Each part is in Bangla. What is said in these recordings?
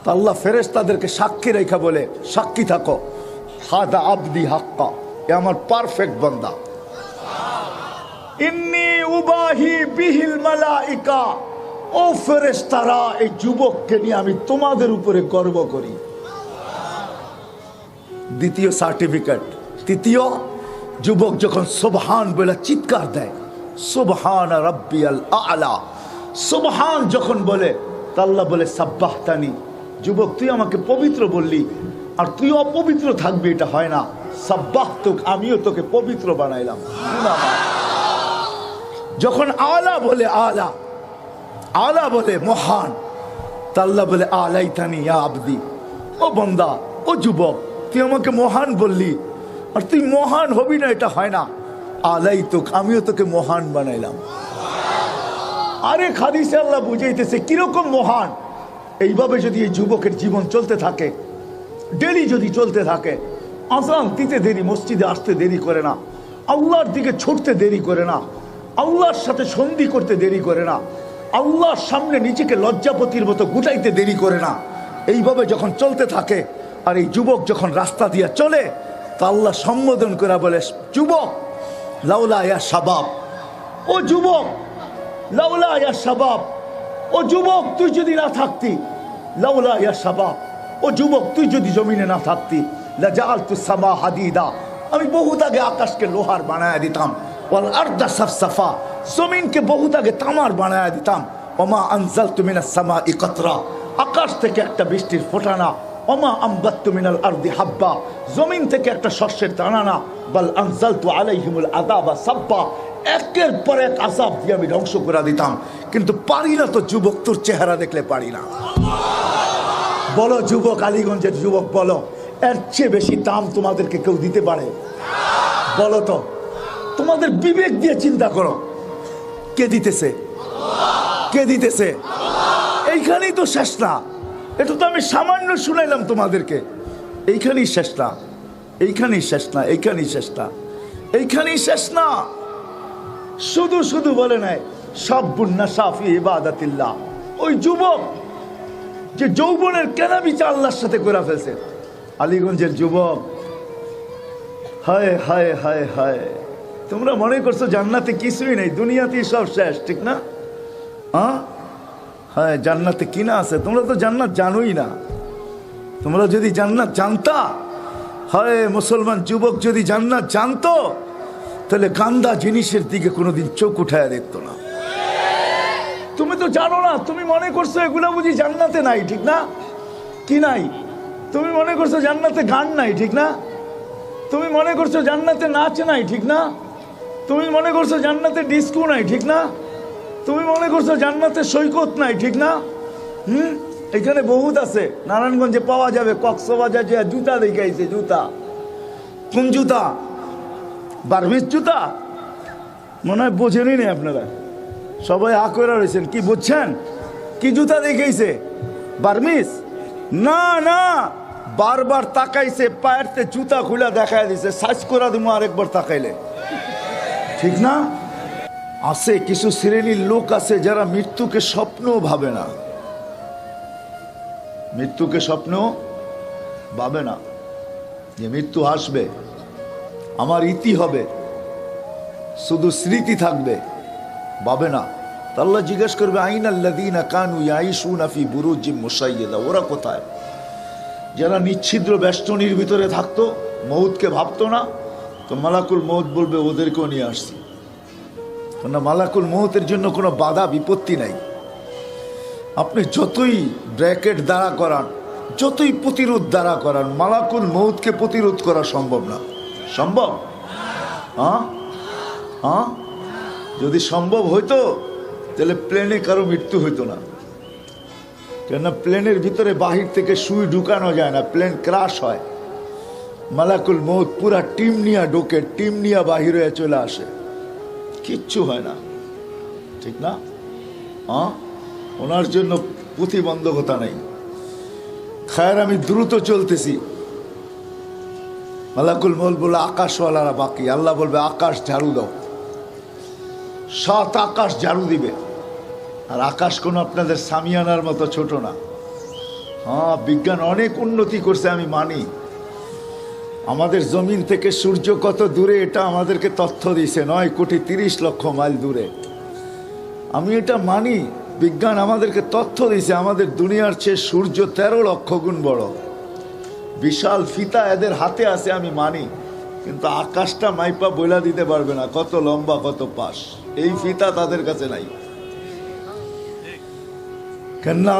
তো আল্লাহ ফেরেশতাদেরকে সাক্ষী রেখা বলে, সাক্ষী থাকো, হাদা আবদি হাক্কা, এ আমার পারফেক্ট বান্দা। ইন্নী উবাহি বিহিল মালাইকা, ও ফেরেশতারা, এই যুবককে নিয়ে আমি তোমাদের উপরে গর্ব করি। দ্বিতীয় সার্টিফিকেট। তৃতীয়, যুবক যখন সুবহান বলে চিৎকার দেয়, সুবহান রাব্বিয়াল আ'লা, সুবহান যখন বলে, তা আল্লাহ বলে সাব্বাহতানি, যুবক তুই আমাকে পবিত্র বললি, আর তুই অপবিত্র থাকবি এটা হয় না, সাব্বাহতুক, আমিও তোকে পবিত্র বানাইলাম। যখন আলা বলে, আলা আলা বলে মহান, তা আল্লাহ বলে আলাইতানি ইয়া আবদি, ও বান্দা, ও যুবক, তুই আমাকে মহান বললি, আর তুই মহান হবি না এটা হয় না, আলাইতুক, আমিও তোকে মহান বানাইলাম। আরে হাদিসে আল্লাহ বুঝাইতেছে কিরকম মহান। এইভাবে যদি এই যুবকের জীবন চলতে থাকে, ডেলি যদি চলতে থাকে, আযান দিতে দেরি, মসজিদে আসতে দেরি করে না, আল্লাহর দিকে ছুটতে দেরি করে না, আল্লাহর সাথে সন্ধি করতে দেরি করে না, আল্লাহর সামনে নিজেকে লজ্জাপতির মতো গুটাইতে দেরি করে না, এইভাবে যখন চলতে থাকে, আর এই যুবক যখন রাস্তা দিয়ে চলে, তা আল্লাহ সম্বোধন করে বলে, যুবক লাউলা ইয়া শাবাব, ও যুবক লাউলা ইয়া শাবাব, ও যুবক তুই যদি না থাকতি, লাউলা ইয়া শাবাব, ও যুবক তুই যদি জমিনে না থাকতি, লাজাআলতু সামা হাদিদা, আমি বহুত আগে আকাশকে লোহার বানায়া দিতাম, ওয়াল আরদা সাফসাফা, জমিনকে বহুত আগে তামার বানায়া দিতাম, ওমা আনজালতু মিনাস সামাই কাতরা, আকাশ থেকে একটা বৃষ্টির ফোঁটা না, ওমা আমবাততু মিনাল আরদি হাব্বা, জমিন থেকে একটা শস্যের দানা না, বাল আনজালতু আলাইহিমুল আযাবা সাব্বা, একের পর এক আযাব দিয়ে আমি ধ্বংস করে দিতাম। কিন্তু পারি না তো যুবক, তোর চেহারা দেখলে পারি না। বলো যুবক, আলীগঞ্জের যুবক বলো, এর চেয়ে বেশি দাম তোমাদেরকে কেউ দিতে পারে? বলো তো, তোমাদের বিবেক দিয়ে চিন্তা করো, কে দিতেছে? কে দিতেছে? এইখানেই তো শেষ না। এটা তো আমি সামান্য শুনাইলাম তোমাদেরকে, এইখানেই শেষ না, এইখানেই শেষ না, এইখানেই শেষ না, এইখানেই শেষ না। শুধু শুধু বলে নাই সাব্বুন নাশা ফি ইবাদাতিল্লাহ, ওই যুবক যে যৌবনের কেনাবেচা আল্লাহর সাথে করে ফেলছে। আলীগঞ্জের যুবক, হায় হায় হায় হায়, তোমরা মনে করছো জান্নাতে কিছুই নেই, দুনিয়াতেই সব শেষ, ঠিক না? হ্যাঁ হ্যাঁ, জান্নাতে কিনা আছে? তোমরা তো জান্নাত জানোই না। তোমরা যদি জান্নাত জানতা, হয় মুসলমান যুবক যদি জান্নাত জানতো, তাহলে গান্দা জিনিসের দিকে কোনোদিন চোখ উঠায় দেখতো না। তুমি তো জানো না, তুমি মনে করছো এগুলা বুঝি জান্নাতে নাই, ঠিক না? কি নাই? তুমি মনে করছো জান্নাতে গান নাই, ঠিক না? তুমি মনে করছো জান্নাতে নাচ নাই, ঠিক না? তুমি মনে করছো জান্নাতে ডিস্কো নাই, ঠিক না? তুমি মনে করছো জান্নাতে সৈকত নাই, ঠিক না? এখানে বহুত আছে, নারায়ণগঞ্জে পাওয়া যাবে। কক্সবাজার যে জুতা দেখাইছে, জুতা, কোন জুতা? বার্মিস জুতা মনে হয় বোঝেনই নেই আপনারা, সবাই আ করে রয়েছেন। কি বুঝছেন? কি জুতা দেখাইছে? বার্মিস না, না, বারবার তাকাইছে, পায়েরতে জুতা খুলে দেখাই দিছে, সাইজ করে দিব আরেকবার তাকাইলে, ঠিক না? আছে কিছু শ্রেণীর লোক আছে যারা মৃত্যুকে স্বপ্নও ভাবে না, মৃত্যুকে স্বপ্ন ভাবে না, যে মৃত্যু আসবে, আমার ইতি হবে, শুধু স্মৃতি থাকবে, ভাবে না। আল্লাহ জিজ্ঞেস করবে, আইনাল্লাযীনা কানু ইয়াঈশুনা ফি বুরুজিম মুশাইয়্যাদা, ওরা কোথায়? যারা নিচ্ছিদ্র বেষ্টনীর ভিতরে থাকতো, মউতকে ভাবতো না, তো মালাকুল মউত বলবে ওদেরকেও নিয়ে আসছি। কেননা মালাকুল মউতের জন্য কোনো বাধা বিপত্তি নাই। আপনি যতই ব্র্যাকেট দ্বারা করান, যতই প্রতিরোধ দ্বারা করান, মালাকুল মউতকে প্রতিরোধ করা সম্ভব না। সম্ভব? হ্যাঁ হ্যাঁ, যদি সম্ভব হইতো তাহলে প্লেনে কারো মৃত্যু হইতো না। কেননা প্লেনের ভিতরে বাহির থেকে সুই ঢুকানো যায় না, প্লেন ক্রাশ হয়। মালাকুল মউত পুরা টিম নিয়ে ঢোকে, টিম নিয়ে বাহির হয়ে চলে আসে, কিচ্ছু হয় না, ঠিক না? হ্যাঁ, ওনার জন্য প্রতিবন্ধকতা নেই। খায়ের, আমি দ্রুত চলতেছি, মালাকুল মউত বলে আকাশওয়ালারা বাকি। আল্লাহ বলবে আকাশ ঝাড়ু দাও, 7 আকাশ ঝাড়ু দিবে। আর আকাশ কোনো আপনাদের সামিয়ানার মতো ছোট না, হ্যাঁ, বিজ্ঞান অনেক উন্নতি করছে, আমি মানি। আমাদের জমিন থেকে সূর্য কত দূরে এটা আমাদেরকে তথ্য দিয়েছে, 9,30,00,000 মাইল দূরে। আমি এটা মানি, বিজ্ঞান আমাদেরকে তথ্য দিয়েছে আমাদের দুনিয়ার চেয়ে সূর্য 13 লক্ষ গুণ বড়। বিশাল ফিতা এদের হাতে আছে, আমি মানি, কিন্তু আকাশটা মাইপা বইলা দিতে পারবে না কত লম্বা কত পাশ। এই ফিতা তাদের কাছে নাই। কেননা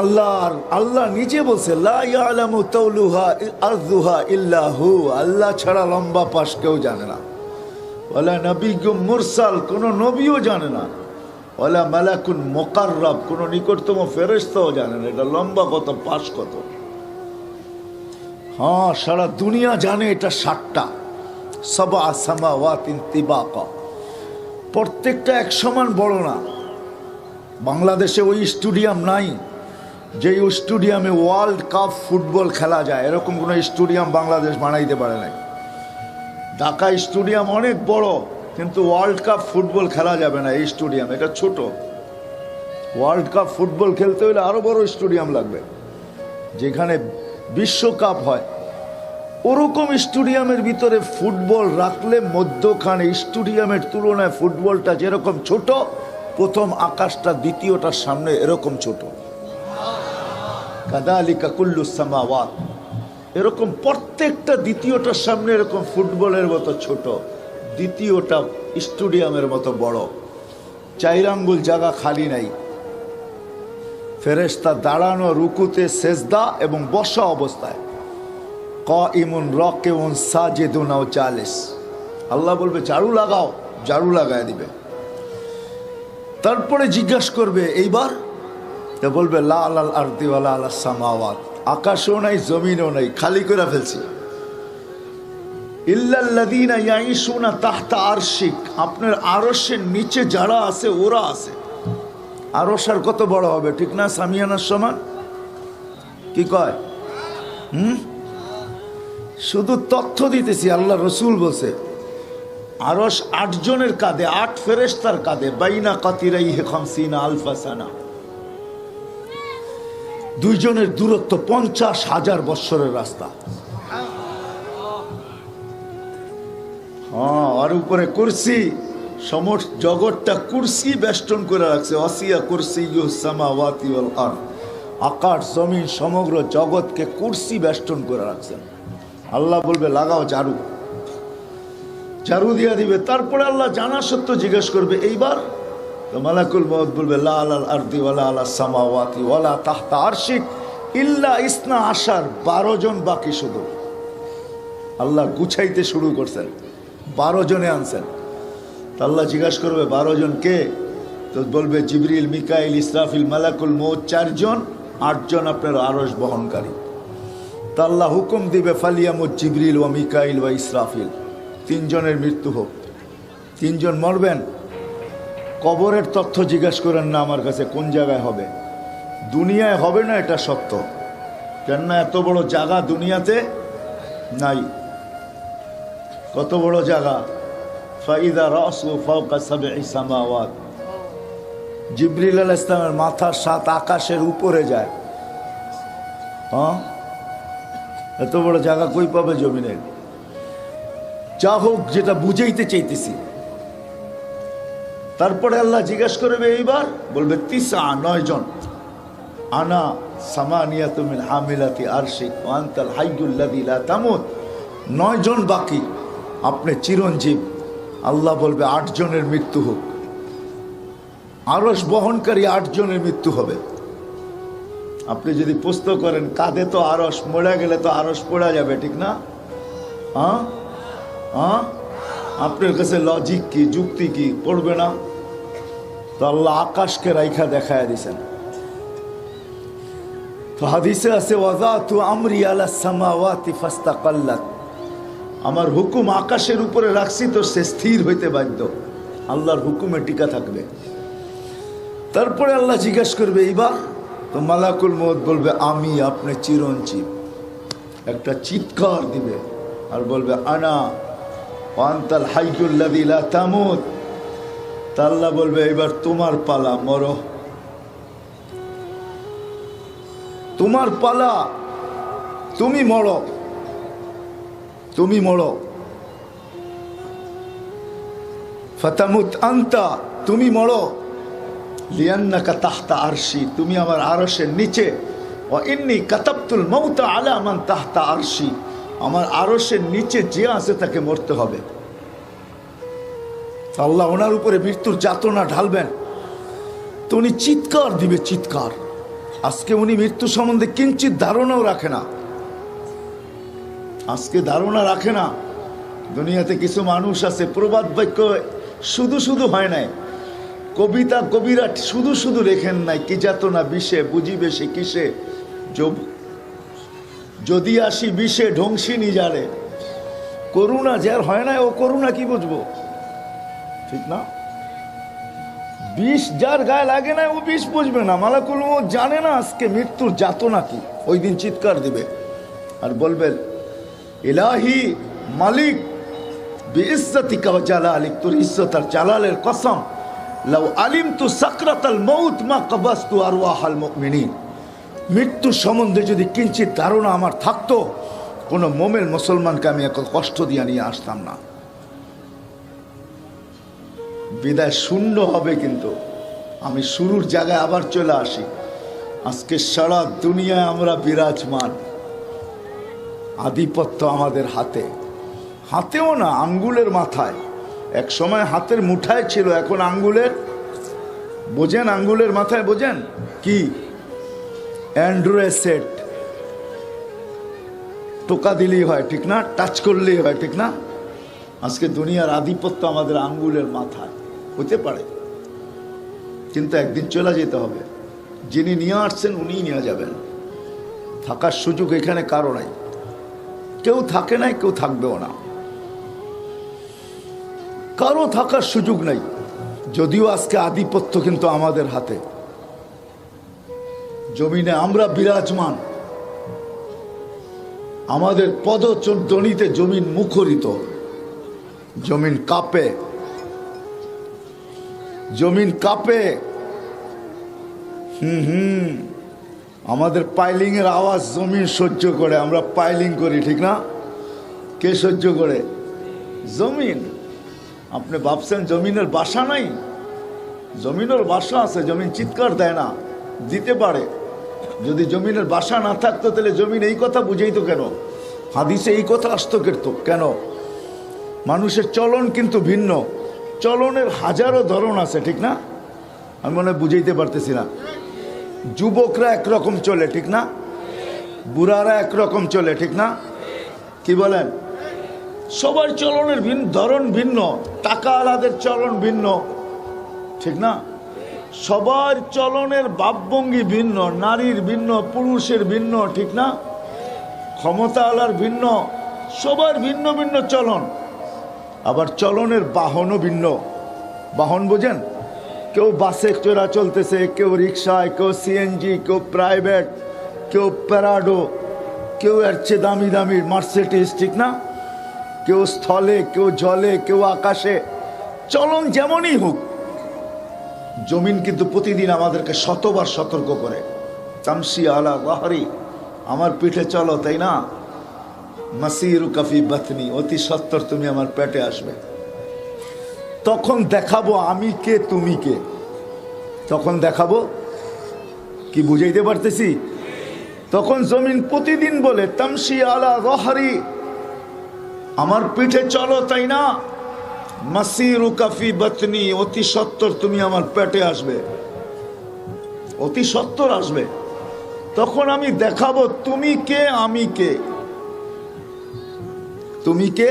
আল্লাহ নিজে বলছে লা ইয়ালামু তাওলুহা আরযুহা ইল্লা হু, আল্লাহ ছাড়া লম্বা পাশ কেউ জানে না। ওয়ালা নবিয়্যুম মুরসাল, কোন নবীও জানে না। ওয়ালা মালাকুন মুকাররাব, কোন নিকটতম ফেরেশতাও জানে না এটা লম্বা কত পাশ কত। হ্যাঁ, সারা দুনিয়া জানে এটা 7টা, সাবআ সামাওয়াতিন তিবাকা, প্রত্যেকটা এক সমান বড় না। বাংলাদেশে ওই স্টেডিয়াম নাই যেই স্টেডিয়ামে ওয়ার্ল্ড কাপ ফুটবল খেলা যায়, এরকম কোনো স্টেডিয়াম বাংলাদেশ বানাইতে পারে নাই। ঢাকা স্টেডিয়াম অনেক বড়, কিন্তু ওয়ার্ল্ড কাপ ফুটবল খেলা যাবে না এই স্টেডিয়াম, এটা ছোট। ওয়ার্ল্ড কাপ ফুটবল খেলতে হলে আরো বড় স্টেডিয়াম লাগবে, যেখানে বিশ্বকাপ হয়। ওরকম স্টেডিয়ামের ভিতরে ফুটবল রাখলে মধ্যখানে স্টেডিয়ামের তুলনায় ফুটবলটা যেরকম ছোট, প্রথম আকাশটা দ্বিতীয়টার সামনে এরকম ছোট। কাযালিকা কুল্লুস সামাওয়াত, এরকম প্রত্যেকটা দ্বিতীয়টার সামনে এরকম ফুটবলের মতো ছোট, দ্বিতীয়টা স্টেডিয়ামের মতো বড়। 4 আঙ্গুল জায়গা খালি নাই। ফেরেশতা দাঁড়ানো, রুকুতে, সেজদা এবং বসা অবস্থায়, কাইমুন রাকিউন সাজিদুন আও জালিস। আল্লাহ বলবে ঝাড়ু লাগাও, ঝাড়ু লাগায় দিবে। তারপরে জিজ্ঞাসা করবে এইবার, তো বলবে লা আলাল আরদি ওয়ালা আলাস সামাওয়াত, আকাশও নাই জমিনও নাই, খালি করে ফেলছি। ইল্লাল্লাযীনা ইয়াঈশুনা তাহতা আরশিক, আপনার আরশের নিচে যারা আছে ওরা আছে। আরশ আর কত বড় হবে, ঠিক না? সামিয়ানার সমান, কি কয়? শুধু তথ্য দিতেছি। আল্লাহ রসুল বলছে আরশ 8 জনের কাঁধে, 8 ফেরেশতার কাঁধে, বাইনা কাতিরাইহি 50 আলফা সানা, 2 জনের দূরত্ব 50,000 বৎসরের রাস্তা। হ্যাঁ, আর উপরে কুরসি, সমস্ত জগৎটা কুরসি বেষ্টন করে রাখছে। ওয়াসিয়া কুরসিয়্যুস সামাওয়াতি ওয়াল আরদ, আকাশ জমিন সমগ্র জগৎকে কুরসি বেষ্টন করে রাখছেন। আল্লাহ বলবে লাগাও ঝাড়ু, ঝাড়ু দিয়া দিবে। তারপরে আল্লাহ জানা সত্য জিজ্ঞেস করবে এইবার, তো মালাকুল মউত বলবে লা আলাল আরদি ওয়ালা আলাস সামাওয়াতি ওয়ালা তাহতা আরশিক ইল্লা ইসনা আশার, 12 জন বাকি। শুধু আল্লাহ গুছাইতে শুরু করছেন, 12 জনে আনছেন। আল্লাহ জিজ্ঞাসা করবে 12 জন কে? তো বলবে জিবরিল, মিকাইল, ইসরাফিল, মালাকুল মউত 4 জন, 8 জন আপনার আরশ বহনকারী। তা আল্লাহ হুকুম দিবে ফালিয়ামুত জিবরিল ওয়া মিকাইল ওয়া ইসরাফিল, 3 জনের মৃত্যু হোক। 3 জন মরবেন। কবরের তথ্য জিজ্ঞাসা করেন না আমার কাছে, কোন জায়গায় হবে? দুনিয়ায় হবে না, এটা সত্য। কেননা এত বড় জায়গা দুনিয়াতে নাই। কত বড় জায়গা? ফাইদা রাসু ফাওকা সাবঈ সামাওয়াত, জিবরিল আলাইহিস সালামের মাথা 7 আকাশের উপরে যায়। হ্যাঁ, এত বড় জায়গা কই পাবে জমিনে? যা হোক, যেটা বুঝাইতে চাইতেছি। তারপরে আল্লাহ জিজ্ঞাসা করবে এইবার, বলবে 9 জন। আনা সামানিয়াতু মিন হামিলাতি আরশিক ওয়া আনতাল হাইয়ুল লাযী লা তামুত, 9 জন বাকি, আপনি চিরঞ্জীব। আল্লাহ বলবে 8 জনের মৃত্যু হোক। আরশ বহনকারী 8 জনের মৃত্যু হবে। আপনি যদি প্রশ্ন করেন কাঁধে তো আরশ, মরে গেলে তো আরশ পড়া যাবে, ঠিক না? হ্যাঁ হ্যাঁ, আপনার কাছে লজিক কি, যুক্তি কি? পড়বে না? তো আল্লাহ আকাশকে রাইখা দেখায় দিছেন। তো হাদিসে আছে ওয়াযাতু আমরি আলাস সামাওয়াতি ফাস্তাকাল্লাত, আমার হুকুম আকাশের উপরে রাখছি তো সে স্থির হইতে বাধ্য, আল্লাহর হুকুমে টিকা থাকবে। তারপরে আল্লাহ জিজ্ঞাসা করবে এইবার, তো মালাকুল মউত বলবে আমি, আপনি চিরঞ্জীব। একটা চিৎকার দিবে আর বলবে আনা ওয়া আনতাল হাইয়ুল লাযী লা তামুত। তা আল্লাহ বলবে এবার তোমার পালা, মরো। তোমার পালা, তুমি মরো, তুমি মরো। ফাতামুত আনতা, তুমি মরো। লিয়ান্নাকা তাহতা আরশি, তুমি আমার আরশের নিচে। ওয়া ইন্নী কাতাবতুল মাউতা আলা মান তাহতা আরশি, আমার আরশের নিচে যে আছে তাকে মরতে হবে। আল্লাহ ওনার উপরে মৃত্যুর যাতনা ঢালবেন তো উনি চিৎকার দিবে, চিৎকার। আজকে উনি মৃত্যু সম্বন্ধে কিঞ্চিত ধারণাও রাখে না, আজকে ধারণা রাখে না। দুনিয়াতে কিছু মানুষ আছে প্রবাদ বাক্য শুধু শুধু হয় নাই, কবিতা কবিরা শুধু শুধু লেখেন নাই। কি যাতনা বিষে বুঝিবে সে কিসে, যদি আসি বিষে ধ্বংসী নিজারে। করুণা যার হয় না ও করুণা কি বুঝবো, ঠিক না? বিষ যার গায়ে লাগে না ও বিষ বুঝবে না। মালাকুল মউত জানে না আজকে মৃত্যুর যাতনা কি। ওই দিন চিৎকার দিবে আর বলবেন, ইলাহি মালিক বিইজ্জতিকা ওয়া জালালিক, তোর ইজ্জত আর জালালের কসম, লাউ আলিমতু সাকরাতাল মউত মা কবাস্তু আরওয়াহাল মুমিনিন, মৃত্যু সম্বন্ধে যদি কিঞ্চিত ধারণা আমার থাকতো, কোনো মোমেন মুসলমানকে আমি এত কষ্ট দিয়ে নিয়ে আসতাম না। বিদায় শূন্য হবে। কিন্তু আমি শুরুর জায়গায় আবার চলে আসি। আজকে সারা দুনিয়ায় আমরা বিরাজমান, আধিপত্য আমাদের হাতে, হাতেও না আঙ্গুলের মাথায়। এক সময় হাতের মুঠায় ছিল, এখন আঙ্গুলের, বোঝেন আঙ্গুলের মাথায়, বোঝেন কি? অ্যান্ড্রয়েড সেট, টোকা দিলেই হয়, ঠিক না? টাচ করলেই হয়, ঠিক না? আজকে দুনিয়ার আধিপত্য আমাদের আঙ্গুলের মাথায়। হতে পারে, কিন্তু একদিন চলে যেতে হবে। যিনি নিয়ে আসছেন উনিই নিয়ে যাবেন। থাকার সুযোগ এখানে কারো নাই, কেউ থাকে নাই, কেউ থাকবেও না, কারো থাকার সুযোগ নাই। যদিও আজকে আধিপত্য কিন্তু আমাদের হাতে, জমিনে আমরা বিরাজমান, আমাদের পদধ্বনিতে জমিন মুখরিত, জমিন কাঁপে, জমিন কাঁপে। আমাদের পাইলিং এর আওয়াজ জমিন সহ্য করে, আমরা পাইলিং করি, ঠিক না? কে সহ্য করে? জমিন। আপনি ভাবছেন জমিনের বাসা নাই? জমিনের বাসা আছে, জমিন চিৎকার দেয় না, দিতে পারে। যদি জমিনের বাসা না থাকতো তাহলে জমিন এই কথা বুঝাইতো কেন? হাদিসে এই কথা আসতো কেন? মানুষের চলন কিন্তু ভিন্ন, চলনের হাজারো ধরন আছে, ঠিক না? আমি মনে হয় বুঝাইতে পারতেছি না। যুবকরা একরকম চলে, ঠিক না? বুড়ারা একরকম চলে, ঠিক না? কি বলেন? সবার চলনের ধরন ভিন্ন, টাকা আলাদের চলন ভিন্ন, ঠিক না? সবার চলনের ভাবভঙ্গি ভিন্ন, নারীর ভিন্ন, পুরুষের ভিন্ন, ঠিক না? ক্ষমতা আলার ভিন্ন, সবার ভিন্ন ভিন্ন চলন। আবার চলনের বাহনও ভিন্ন। বাহন বোঝেন? কেউ বাসে চড়া চলতেছে, কেউ রিক্সায়, কেউ সিএনজি, কেউ প্রাইভেট, কেউ প্যারাডো, কেউ এর চেয়ে দামি দামি মার্সিডিজ, ঠিক না? কেউ স্থলে, কেউ জলে, কেউ আকাশে। চলন যেমনই হোক, জমিন কিন্তু প্রতিদিন আমাদেরকে শতবার সতর্ক করে। তামসি আলা যাহরি, আমার পিঠে চলো, তাই না? মাসিরু কাফি বাতনি, অতি সত্বর তুমি আমার পেটে আসবে। তখন দেখাবো আমি কে, তুমি কে। তখন দেখাবো কি, বুঝাইতে পারতেছি? তখন জমিন প্রতিদিন বলে, তামসি আলা যাহরি, আমার পিঠে চলো, তাই না? মাসিরু কাফি বাতনি, অতি সত্বর তুমি আমার পেটে আসবে, অতি সত্বর আসবে। তখন আমি দেখাবো তুমি কে, আমি কে। তুমি কে?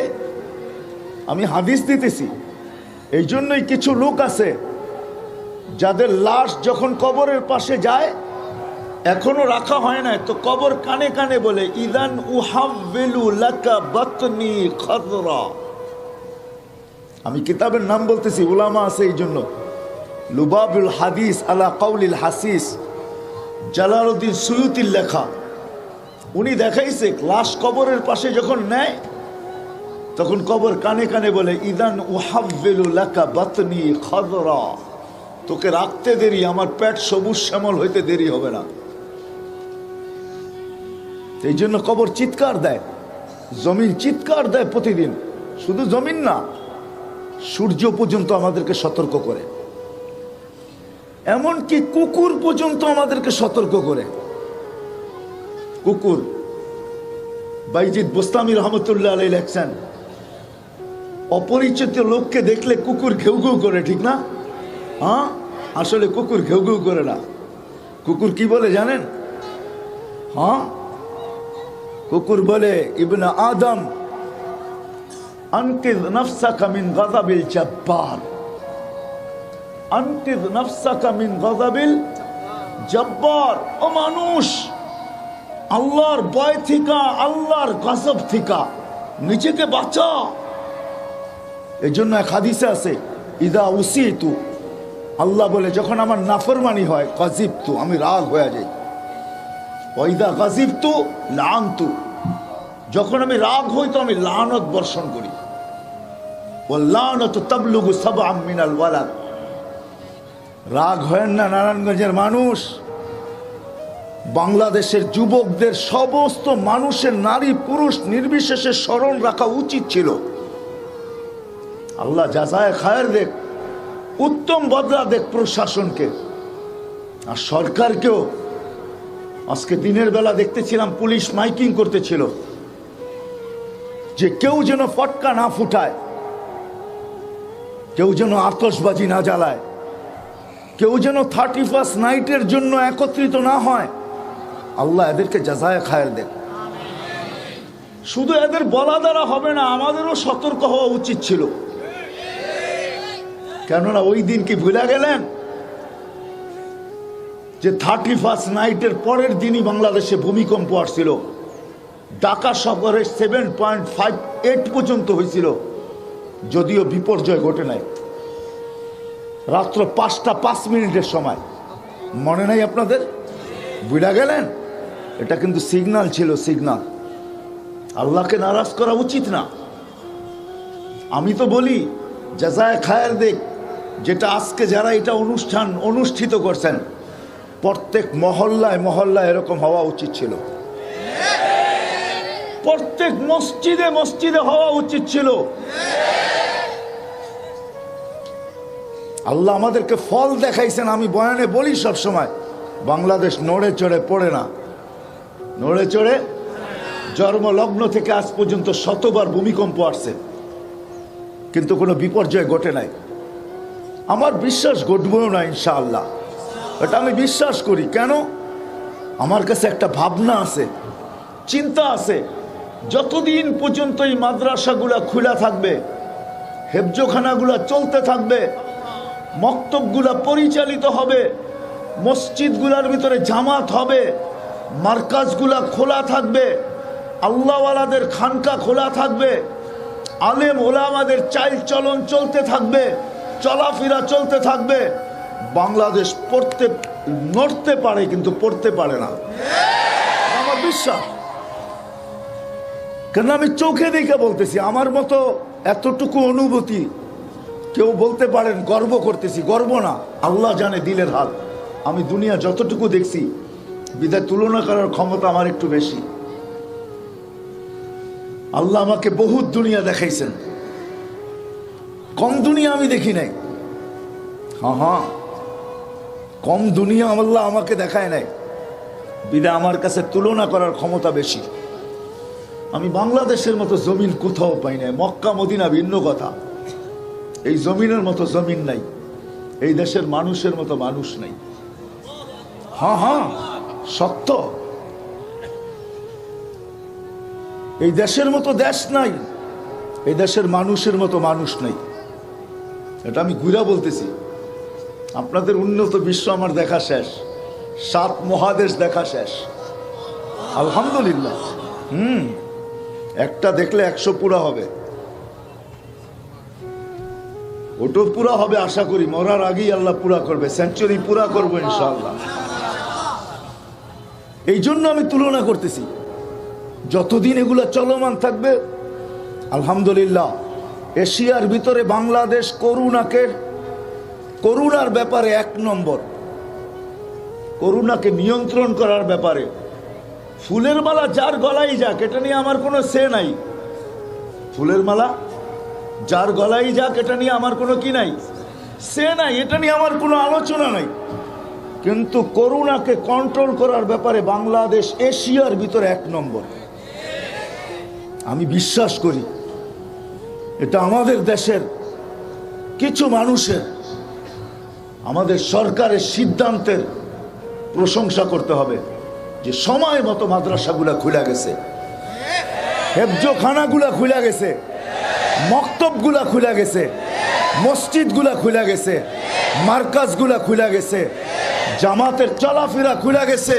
আমি হাদিস দিতেছি। এই জন্যই কিছু লোক আছে যাদের লাশ যখন কবরের পাশে যায়, এখনো রাখা হয় না, তো কবর কানে কানে বলে, ইদান উহাব্বিলু লাকা বাতনি খাদরা। আমি কিতাবের নাম বলতেছি, উলামা আছে এই জন্য। লুবাবুল হাদিস আলা কাউলিল হাসিস, জালালউদ্দিন সুয়ুতির লেখা। উনি দেখাইছে লাশ কবরের পাশে যখন নেয়, তখন কবর কানে কানে বলে, ইদান উহাব্বিলু লাকা বাতনি খাদরা, তোকে রাখতে দেরি, আমার পেট সবুজ শ্যামল হইতে দেরি হবে না। এই জন্য কবর চিৎকার দেয়, জমিন চিৎকার দেয় প্রতিদিন। শুধু জমিন না, সূর্য পর্যন্ত আমাদেরকে সতর্ক করে, এমনকি কুকুর পর্যন্ত আমাদেরকে সতর্ক করে। কুকুর, বাইজিদ বোস্তামি রহমতুল্লাহ আলাইহি লেখছেন, অপরিচিত লোককে দেখলে কুকুর ঘেউ ঘেউ করে, ঠিক না? হ্যাঁ, আসলে কুকুর ঘেউ ঘেউ করে না। কুকুর কি বলে জানেন? হ্যাঁ, কুকুর বলে, ইবনে আদম আনকিদ নাফসাকা মিন গাযাবিল জাব্বার, আনকিদ নাফসাকা মিন গাযাবিল জাব্বার। ও মানুষ, আল্লাহর ভয় থেকে, আল্লাহর গজব থেকে নিজেকে বাঁচা। এই জন্য এক হাদিসে আছে, ইদা উসিতু, আল্লাহ বলে যখন আমার নাফরমানি হয়, গাজিবতু, আমি রাগ হয়ে যাই। ওয়াইদা গাজিবতু লানতু, যখন আমি রাগ হই তো আমি লানত বর্ষণ করি। ওয়াল্লানাতু তাবলুগু সাবআম মিনাল ওয়ালাদ। রাগ হয় না নারায়ণগঞ্জের মানুষ, বাংলাদেশের যুবকদের, সমস্ত মানুষের, নারী পুরুষ নির্বিশেষে স্মরণ রাখা উচিত ছিল। আল্লাহ জাযায়ে খায়ের দেখ, উত্তম বদলা দেখ প্রশাসনকে আর সরকারকেও। আজকে দিনের বেলা দেখতেছিলাম পুলিশ মাইকিং করতেছিল যে কেউ যেন ফটকা না ফুটায়, কেউ যেন আতশবাজি না জ্বালায়, কেউ যেন 31st নাইটের জন্য একত্রিত না হয়। আল্লাহ এদেরকে জাযায়ে খায়ের দেখ। শুধু এদের বলা দ্বারা হবে না, আমাদেরও সতর্ক হওয়া উচিত ছিল। কেননা ওই দিন কি ভুলে গেলেন যে 31st নাইটের পরের দিনই বাংলাদেশে ভূমিকম্প আসছিল। ঢাকা শহরে 7.58 পর্যন্ত হয়েছিল, যদিও বিপর্যয় ঘটে নাই। রাত্র 5টা 5 মিনিটের সময়, মনে নাই আপনাদের? ভুলে গেলেন? এটা কিন্তু সিগন্যাল ছিল, সিগন্যাল। আল্লাহকে নারাজ করা উচিত না। আমি তো বলি জাযায়ে খায়ের দেখ, যেটা আজকে যারা এটা অনুষ্ঠান অনুষ্ঠিত করছেন, প্রত্যেক মহল্লায় মহল্লায় এরকম হওয়া উচিত ছিল। প্রত্যেক মসজিদে মসজিদে হওয়া উচিত ছিল। আল্লাহ আমাদেরকে ফল দেখাইছেন। আমি বয়ানে বলি সব সময়, বাংলাদেশ নড়ে চড়ে পড়ে না, নড়ে চড়ে। জন্মলগ্ন থেকে আজ পর্যন্ত শতবার ভূমিকম্প আসছে, কিন্তু কোনো বিপর্যয় ঘটে নাই। আমার বিশ্বাস ঘটবেও না ইনশাআল্লাহ, এটা আমি বিশ্বাস করি। কেন? আমার কাছে একটা ভাবনা আছে, চিন্তা আছে। যতদিন পর্যন্ত এই মাদ্রাসাগুলা খোলা থাকবে, হেফজখানাগুলা চলতে থাকবে, মক্তবগুলা পরিচালিত হবে, মসজিদগুলার ভিতরে জামাত হবে, মার্কাজগুলা খোলা থাকবে, আল্লাহওয়ালাদের খানকা খোলা থাকবে, আলেম ওলামাদের চাল চলন চলতে থাকবে, চলাফেরা চলতে থাকবে, বাংলাদেশ নড়তে পারে কিন্তু পড়তে পারে না। আমার বিশ্বাস। কেন আমি চোখে দেখে বলতেছি, আমার মতো এতটুকু অনুভূতি কেউ বলতে পারেন গর্ব করতেছি, গর্ব না, আল্লাহ জানে দিলের হাল। আমি দুনিয়া যতটুকু দেখছি, বিদায় তুলনা করার ক্ষমতা আমার একটু বেশি। আল্লাহ আমাকে বহুত দুনিয়া দেখাইছেন, কম দুনিয়া আমি দেখি নাই। হ্যাঁ, কম দুনিয়া আল্লাহ আমাকে দেখায় নাই, বিদায় আমার কাছে তুলনা করার ক্ষমতা বেশি। আমি বাংলাদেশের মতো জমিন কোথাও পাই নাই। মক্কা মদিনা ভিন্ন কথা, এই জমিনের মতো জমিন নাই, এই দেশের মানুষের মতো মানুষ নাই। হ্যাঁ, সত্য। এই দেশের মতো দেশ নাই, এই দেশের মানুষের মতো মানুষ নাই। এটা আমি ঘুরা বলতেছি। আপনাদের উন্নত বিশ্ব আমার দেখা শেষ, 7 মহাদেশ দেখা শেষ, আলহামদুলিল্লাহ। একটা দেখলে 100 পুরা হবে, ওটাও পুরা হবে আশা করি। মরার আগেই আল্লাহ পুরা করবে, সেঞ্চুরি পুরা করবো ইনশাআল্লাহ। এই জন্য আমি তুলনা করতেছি, যতদিন এগুলো চলমান থাকবে আলহামদুলিল্লাহ। এশিয়ার ভিতরে বাংলাদেশ করোনার ব্যাপারে 1 নম্বর, করোনাকে নিয়ন্ত্রণ করার ব্যাপারে ফুলের মালা যার গলায় যাক, এটা নিয়ে আমার কোনো সে নাই। ফুলের মালা যার গলায় যাক, এটা নিয়ে আমার কোনো কি নাই, সে নাই, এটা নিয়ে আমার কোনো আলোচনা নাই। কিন্তু করোনাকে কন্ট্রোল করার ব্যাপারে বাংলাদেশ এশিয়ার ভিতরে 1 নম্বর। আমি বিশ্বাস করি এটা আমাদের দেশের কিছু মানুষের, আমাদের সরকারের সিদ্ধান্তের প্রশংসা করতে হবে যে সময় মতো মাদ্রাসাগুলা খুলে গেছে, হেফজখানাগুলা খুলে গেছে, মক্তবগুলা খুলে গেছে, মসজিদগুলা খুলে গেছে, মার্কাজগুলা খুলে গেছে, জামাতের চলাফেরা খুলে গেছে।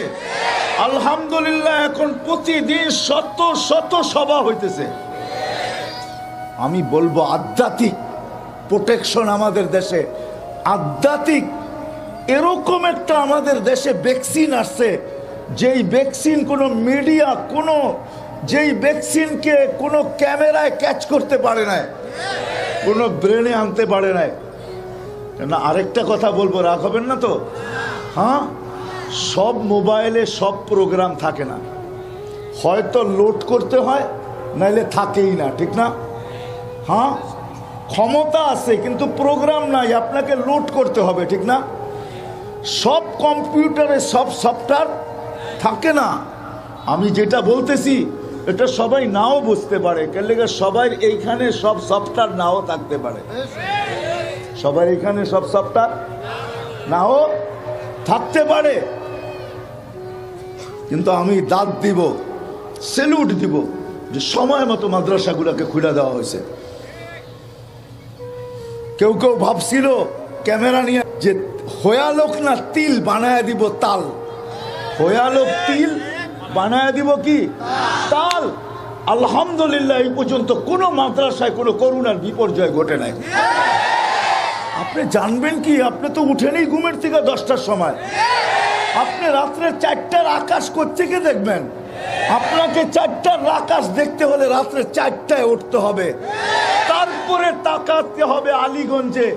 আলহামদুলিল্লাহ, এখন প্রতিদিন শত শত সভা হইতেছে। আমি বলবো আধ্যাত্মিক প্রোটেকশন আমাদের দেশে, আধ্যাত্মিক এরকম একটা আমাদের দেশে ভ্যাকসিন আসছে, যেই ভ্যাকসিন কোনো মিডিয়া, কোনো যেই ভ্যাকসিনকে কোনো ক্যামেরায় ক্যাচ করতে পারে না, কোনো ব্রেনে আনতে পারে না। না, আরেকটা কথা বলবো, রাগ হবেন না তো? হ্যাঁ, সব মোবাইলে সব প্রোগ্রাম থাকে না, হয়তো লোড করতে হয়, নাইলে থাকেই না, ঠিক না? হ্যাঁ, ক্ষমতা আছে কিন্তু প্রোগ্রাম নাই, আপনাকে লোড করতে হবে, ঠিক না? সব কম্পিউটারে সব সফটওয়্যার থাকে না। আমি যেটা বলতেছি এটা সবাই নাও বুঝতে পারে, কেন সবাই এইখানে সব সফটওয়্যার নাও থাকতে পারে, সবাই এখানে সব সফটওয়্যার নাও থাকতে পারে। কিন্তু আমি দাঁত দিব, স্যালুট দিব যে সময় মতো মাদ্রাসাগুলোকে খুলে দেওয়া হয়েছে। কেউ কেউ ভাবছিল ক্যামেরা নিয়ে যে হয়ালোক না তিল বানায় দিব তাল, হয়ালোক তিল বানায় দিব কি তাল। আলহামদুলিল্লাহ, এই পর্যন্ত কোনো মাদ্রাসায় কোনো করোনার বিপর্যয় ঘটে নাই। আপনি জানবেন কি, আপনি তো উঠেনই ঘুমের থেকে 10টার সময়, আপনি রাত্রে 4টার আকাশ কোত্থেকে দেখবেন? আপনাকে 4টার আকাশ দেখতে হলে রাত্রে 4টায় উঠতে হবে, তারপরে তাকাতে হবে আলীগঞ্জে,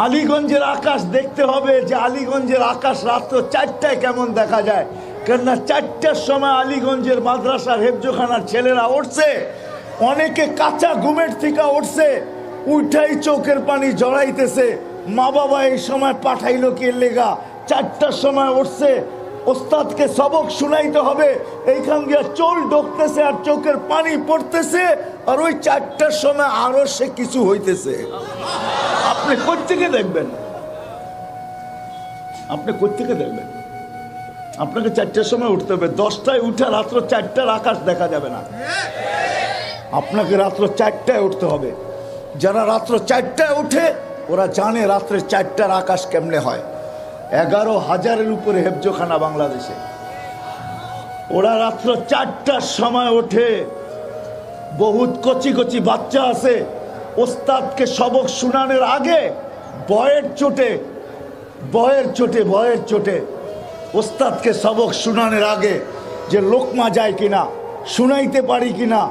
আলীগঞ্জের আকাশ দেখতে হবে যে আলীগঞ্জের আকাশ রাত্র 4টায় কেমন দেখা যায়। কেননা 4টার সময় আলীগঞ্জের মাদ্রাসার হেফজখানার ছেলেরা উঠছে, অনেকে কাঁচা ঘুমের থেকে উঠছে, উঠাই চোখের পানি জড়াইতেছে। মা বাবা এই সময় পাঠাইলো কে লেগা, 4টার সময় উঠছে, ওস্তাদকে সবক শুনাইতে হবে, এইখান দিয়ে চোল ঢুকতেছে আর চোখের পানি পড়তেছে, আর ওই 4টার সময় আরো সে কিছু হইতেছে। আপনি কোত্থেকে দেখবেন? আপনি কোত্থেকে দেখবেন? আপনাকে 4টার সময় উঠতে হবে, 10টায় উঠে রাত্র 4টার আকাশ দেখা যাবে না, আপনাকে রাত্র 4টায় উঠতে হবে। যারা রাত্র 4টায় উঠে ওরা জানে রাত্রে 4টার আকাশ কেমনে হয়। 11,000-এর উপরে হেফজখানা বাংলাদেশে, ওরা রাত্র 4টার সময় ওঠে। বহুত কচি কচি বাচ্চা আছে, ওস্তাদকে সবক শুনানোর আগে বয়ের চোটে ওস্তাদকে সবক শুনানোর আগে যে লোকমা যায় কিনা, শুনাইতে পারি কিনা,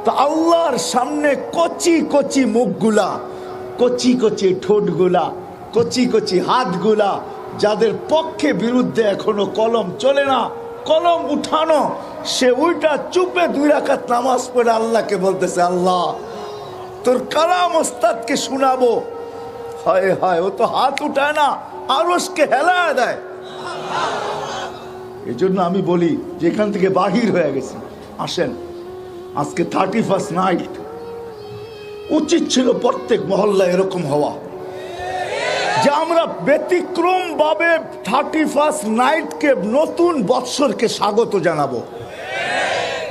তো আল্লাহর সামনে কচি কচি মুখগুলা, কচি কচি ঠোঁটগুলা, কচি কচি হাতগুলা, যাদের পক্ষে বিরুদ্ধে এখনো কলম চলে না, কলম উঠানো, সে উল্টা চুপে 2 রাকাত নামাজ পড়ে আল্লাহকে বলতেছে, আল্লাহ তোর কালাম ওস্তাদকে শোনাবো। হায় হায়, ও তো হাত উঠায় না, আরশকে হেলায় দেয়। এই জন্য আমি বলি যেখান থেকে বাহির হয়ে গেছি, আসেন আজকে 31st নাইট, উচিত ছিল প্রত্যেক মহল্লায় এরকম হওয়া যে আমরা ব্যতিক্রম ভাবে 31st নাইটকে, নতুন বৎসরকে স্বাগত জানাবো।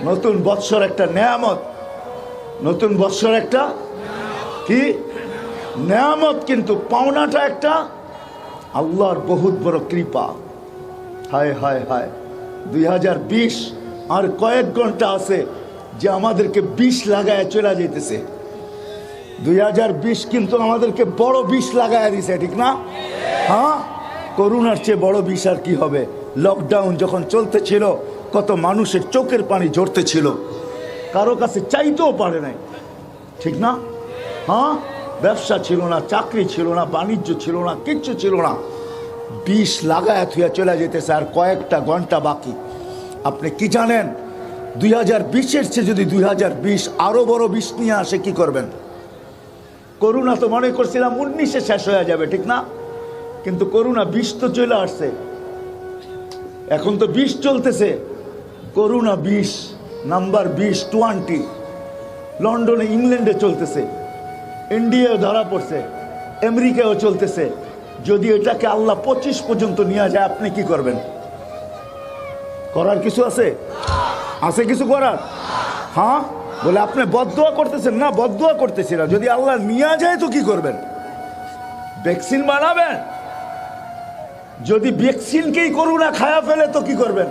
নতুন বৎসর একটা নেয়ামত, নতুন বৎসর একটা কি নেয়ামত, কিন্তু পাওনাটা একটা আল্লাহর বহুত বড় কৃপা। হায় হায় হায়, 2020 আর কয়েক ঘন্টা আছে যে আমাদেরকে বিষ লাগায় চলে যেতেছে। 2020 কিন্তু আমাদেরকে বড় বিষ লাগায় দিছে, ঠিক না? হ্যাঁ, করোনার চেয়ে বড় বিষ আর কি হবে? লকডাউন যখন চলতেছিল, কত মানুষের চোখের পানি ঝরতে ছিল, কারো কাছে চাইতেও পারে নাই, ঠিক না? হ্যাঁ, ব্যবসা ছিল না, চাকরি ছিল না, বাণিজ্য ছিল না, কিচ্ছু ছিল না। বিষ লাগায় থুয়া চলে যেতেছে, আর কয়েকটা ঘন্টা বাকি। আপনি কি জানেন 2020-এর চেয়ে যদি 2020 আরো বড় বিষ নিয়ে আসে কি করবেন? করোনা তো মনে করছিলাম 19-এ শেষ হয়ে যাবে, ঠিক না? কিন্তু করোনা 20 তো চলে আসছে, এখন তো 20 চলতেছে। করোনা 20 নাম্বার 20 লন্ডনে ইংল্যান্ডে চলতেছে, ইন্ডিয়াও ধরা পড়ছে, আমেরিকাও চলতেছে। যদি এটাকে আল্লাহ 25 পর্যন্ত নিয়ে যায় আপনি কি করবেন? করার কিছু আছে? আছে কিছু করার? হ্যাঁ বলে আপনি বদদোয়া করতেছেন না? বদদোয়া করতেছি না, যদি আল্লাহ নিয়ে যায় তো কি করবেন? ভ্যাকসিন বানাবেন। যদি ভ্যাকসিনকেই করোনা খায়া ফেলে তো কি করবেন?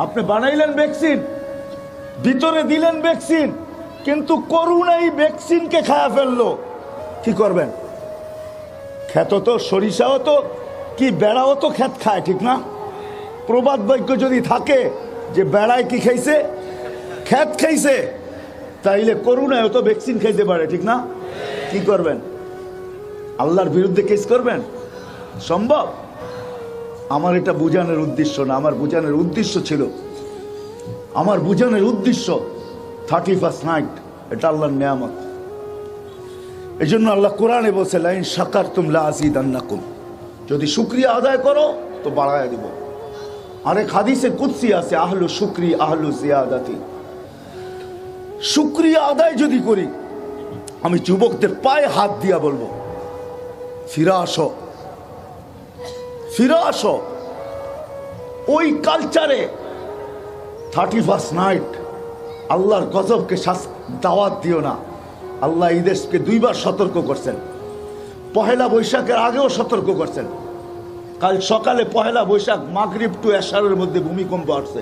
আপনি বানাইলেন ভ্যাকসিন, ভিতরে দিলেন ভ্যাকসিন, কিন্তু করোনাই ভ্যাকসিনকে খায়া ফেললো, কি করবেন? ক্ষেত তো সরিষাও তো কি বেড়াও তো ক্ষেত খায়, ঠিক না? প্রবাদ বাক্য যদি থাকে যে বেড়ায় কি খাইছে? ক্ষেত খাইছে। তাইলে করোনায় তো ভ্যাকসিন খাইতে পারে, ঠিক না? কি করবেন? আল্লাহর বিরুদ্ধে কেস করবেন? সম্ভব? আমার এটা বুঝানোর উদ্দেশ্য না, আমার বুঝানোর উদ্দেশ্য ছিল, আমার বুঝানোর উদ্দেশ্য 31st নাইট এটা আল্লাহর নিয়ামত। এই জন্য আল্লাহ কোরআনে বলছে লাইন শাকারতুম লাযিদান্নাকুম, যদি শুকরিয়া আদায় করো তো বাড়ায় দিব। আরেক হাদিসে কুদসি আছে আহলু শুকরি আহলু জিয়াদাতি, শুকরিয়া আদায় যদি করি, আমি যুবকদের পায়ে হাত দিয়া বলবো ফিরে আসো, ফিরে আসো। ওই কালচারে 31st নাইট আল্লাহর গজবকে দাওয়াত দিও না। আল্লাহ এই দেশকে 2 বার সতর্ক করছেন, পহেলা বৈশাখের আগেও সতর্ক করছেন। কাল সকালে পহেলা বৈশাখ মাগরিব টু এশারের মধ্যে ভূমিকম্প আসছে।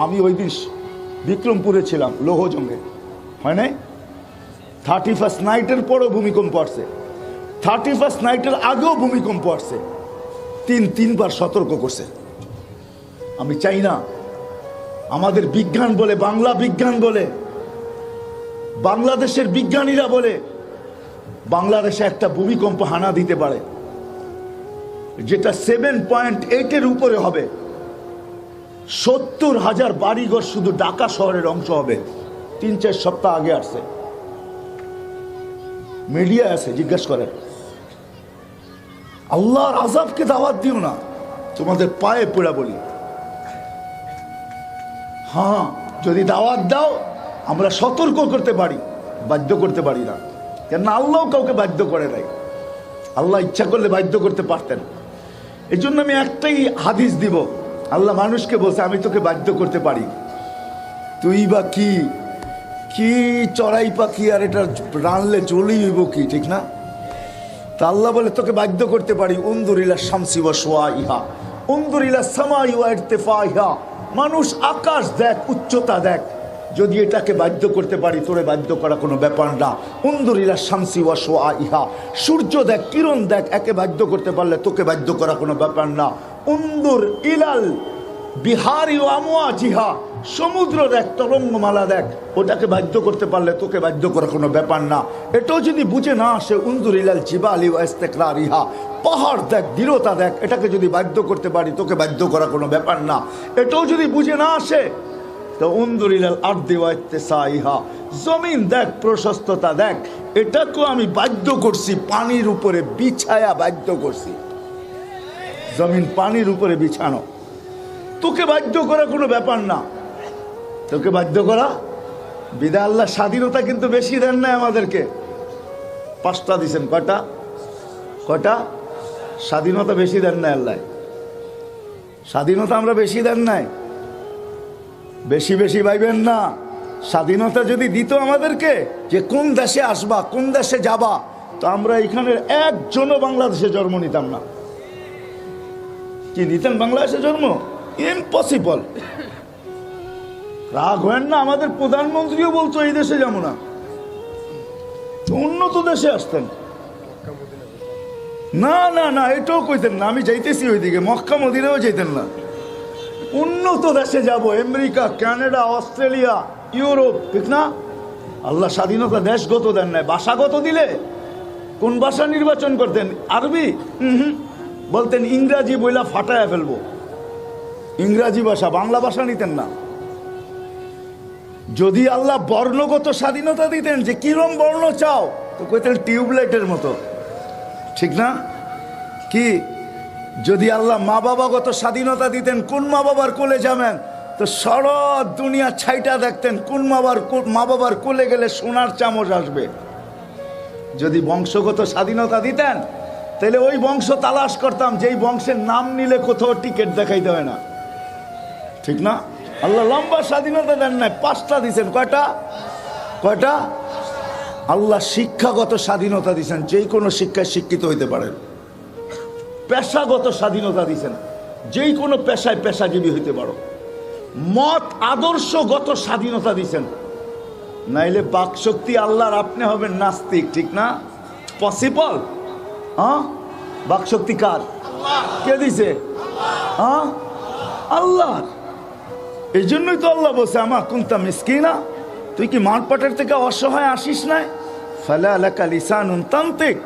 আমি ওই দিন বিক্রমপুরে ছিলাম, লৌহজঙ্গে, হয় নাই? 31st নাইটের পরও ভূমিকম্প আসছে, 31st নাইটের আগেও ভূমিকম্প আসছে, 3 বার সতর্ক করছে। আমি চাই না আমাদের বিজ্ঞান বলে, বাংলা বিজ্ঞান বলে, বাংলাদেশের বিজ্ঞানীরা বলে বাংলাদেশে একটা ভূমিকম্প হানা দিতে পারে যেটা 7.8-এর উপরে হবে। 70,000 বাড়িঘর শুধু ঢাকা শহরের অংশ হবে। 3-4 সপ্তাহ আগে আসছে, মিডিয়া আছে, জিজ্ঞাসা করেন। আল্লাহর আযাবকে দাওয়াত দিও না, তোমাদের পায়ে পড়া বলি। হ্যাঁ যদি দাওয়াত দাও আমরা সতর্ক করতে পারি, বাধ্য করতে পারি না, কেন আল্লাহ কাউকে বাধ্য করে নাই। আল্লাহ ইচ্ছা করলে বাধ্য করতে পারতেন। এই জন্য আমি একটাই হাদিস দিব, আল্লাহ মানুষকে বলছে আমি তোকে বাধ্য করতে পারি, তুই বা কি কি চড়াই পাখি আর এটা রানলে চলেই হইব কি, ঠিক না? তা আল্লাহ বলে তোকে বাধ্য করতে পারি। উনদুরিলা শামসি ওয়া শুআইহা উনদুরিলা সামাই ওয়া ইরতিফাইহা, মানুষ আকাশ দেখ, উচ্চতা দেখ, যদি এটাকে বাধ্য করতে পারি তোরে বাধ্য করা কোনো ব্যাপার না। উনদুরিলা শামসি ওয়া শুআইহা, সূর্য দেখ, কিরণ দেখ, একে বাধ্য করতে পারলে তোকে বাধ্য করা কোনো ব্যাপার না। উনদুর ইলাল বিহারি ওয়া আমওয়াজিহা, সমুদ্র দেখ, তরঙ্গমালা দেখ, ওটাকে বাধ্য করতে পারলে তোকে বাধ্য করা কোনো ব্যাপার না। এটাও যদি বুঝে না আসে, উনদুর ইলাল জিবালি ওয়া ইস্তিকরারিহা, পাহাড় দেখ, দৃঢ়তা দেখ, এটাকে যদি বাধ্য করতে পারি তোকে বাধ্য করা কোনো ব্যাপার না। এটাও যদি বুঝে না আসে তো উনদুর ইলাল আরদি ওয়া ইত্তিসাইহা, জমিন দেখ, প্রশস্ততা দেখ, এটাকেও আমি বাধ্য করছি, পানির উপরে বিছায়া বাধ্য করছি। জমিন পানির উপরে বিছানো, তোকে বাধ্য করা কোনো ব্যাপার না, তোকে বাধ্য করা বিদা। আল্লাহ স্বাধীনতা কিন্তু বেশি দেন নাই আমাদেরকে, 5টা দিছেন। কয়টা? স্বাধীনতা বেশি দেন নাই আল্লাহ, স্বাধীনতা আমরা বেশি দেন নাই। বেশি বেশি ভাইবেন না। স্বাধীনতা যদি দিত আমাদেরকে যে কোন দেশে আসবা, কোন দেশে যাবা, তো আমরা এখানের একজনও বাংলাদেশে জন্ম নিতাম না। কি নিতেন বাংলাদেশে জন্ম? ইম্পসিবল। রাগ হয় না, আমাদের প্রধানমন্ত্রীও বলতো এই দেশে যাবো না, উন্নত দেশে আসতেন। না না না, এটাও কইতেন না আমি যাইতেছি ওইদিকে, মক্কা মদিনাও যাইতেন না। উন্নত দেশে যাব, আমেরিকা, কানাডা, অস্ট্রেলিয়া, ইউরোপ, ঠিক না? আল্লাহ স্বাধীনতা দেশগত দেন নাই, ভাষাগত দিলে কোন ভাষা নির্বাচন করতেন? আরবি? বলতেন ইংরাজি বইলা ফাটায়া ফেলবো, ইংরাজি ভাষা, বাংলা ভাষা নিতেন না। যদি আল্লাহ বর্ণগত স্বাধীনতা দিতেন, যে কিরম বর্ণ চাও, তো কইতেন টিউবলাইটের মতো, ঠিক না? কি যদি আল্লাহ মা বাবাগত স্বাধীনতা দিতেন, কোন মা বাবার কোলে যাবেন, তো সারা দুনিয়া ছাইটা দেখতেন, কোন মা বাবার কোলে গেলে সোনার চামচ আসবে। যদি বংশগত স্বাধীনতা দিতেন, তাহলে ওই বংশ তালাশ করতাম, যেই বংশের নাম নিলে কোথাও টিকিট দেখাইতে হয় না, ঠিক না? আল্লাহ লম্বা স্বাধীনতা দেন নাই, 5টা দিয়েছেন। কয়টা? আল্লাহ শিক্ষাগত স্বাধীনতা দিয়েছেন, যেই কোনো শিক্ষায় শিক্ষিত হইতে পারেন। পেশাগত স্বাধীনতা দিয়েছেন, যেই কোনো পেশায় পেশাজীবী হইতে পারো। মত আদর্শগত স্বাধীনতা দিয়েছেন, নাইলে বাকশক্তি আল্লাহর, আপনি হবেন নাস্তিক, ঠিক না? পসিবল? হ্যাঁ, বাকশক্তি কার? কে দিছে? হ্যাঁ, আল্লাহ। এই জন্যই তো আল্লাহ বলছে, আমা কুনতা মিসকিনা, তুই কি মারপাটের থেকে অসহায় আসিস নাই? ফালা লাকা লিসানুন তানতিক,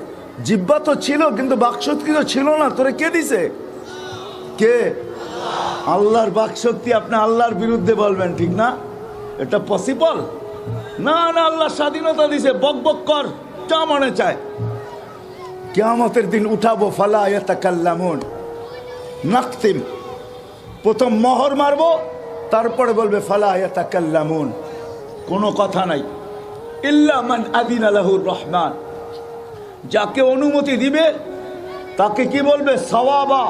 জিহ্বা তো ছিল কিন্তু বাকশক্তি তো ছিল না, তোরে কে দিছে? কে? আল্লাহর বাকশক্তি। আপনি আল্লাহর বিরুদ্ধে বলবেন, ঠিক না? এটা পসিবল না। না, আল্লাহ স্বাধীনতা দিছে, বক বক কর, যা মনে চায়। কিয়ামতের দিন উঠাবো, ফালা ইয়াতাকাল্লামুন, নাকতিম, প্রথম মোহর মারবো, তারপরে বলবে ফালা ইয়াতাকাল্লামুন, কোনো কথা নাই। ইল্লা মান আযিনা লাহুর রহমান, যাকে অনুমতি দিবে তাকে কি বলবে? সাওয়াবা,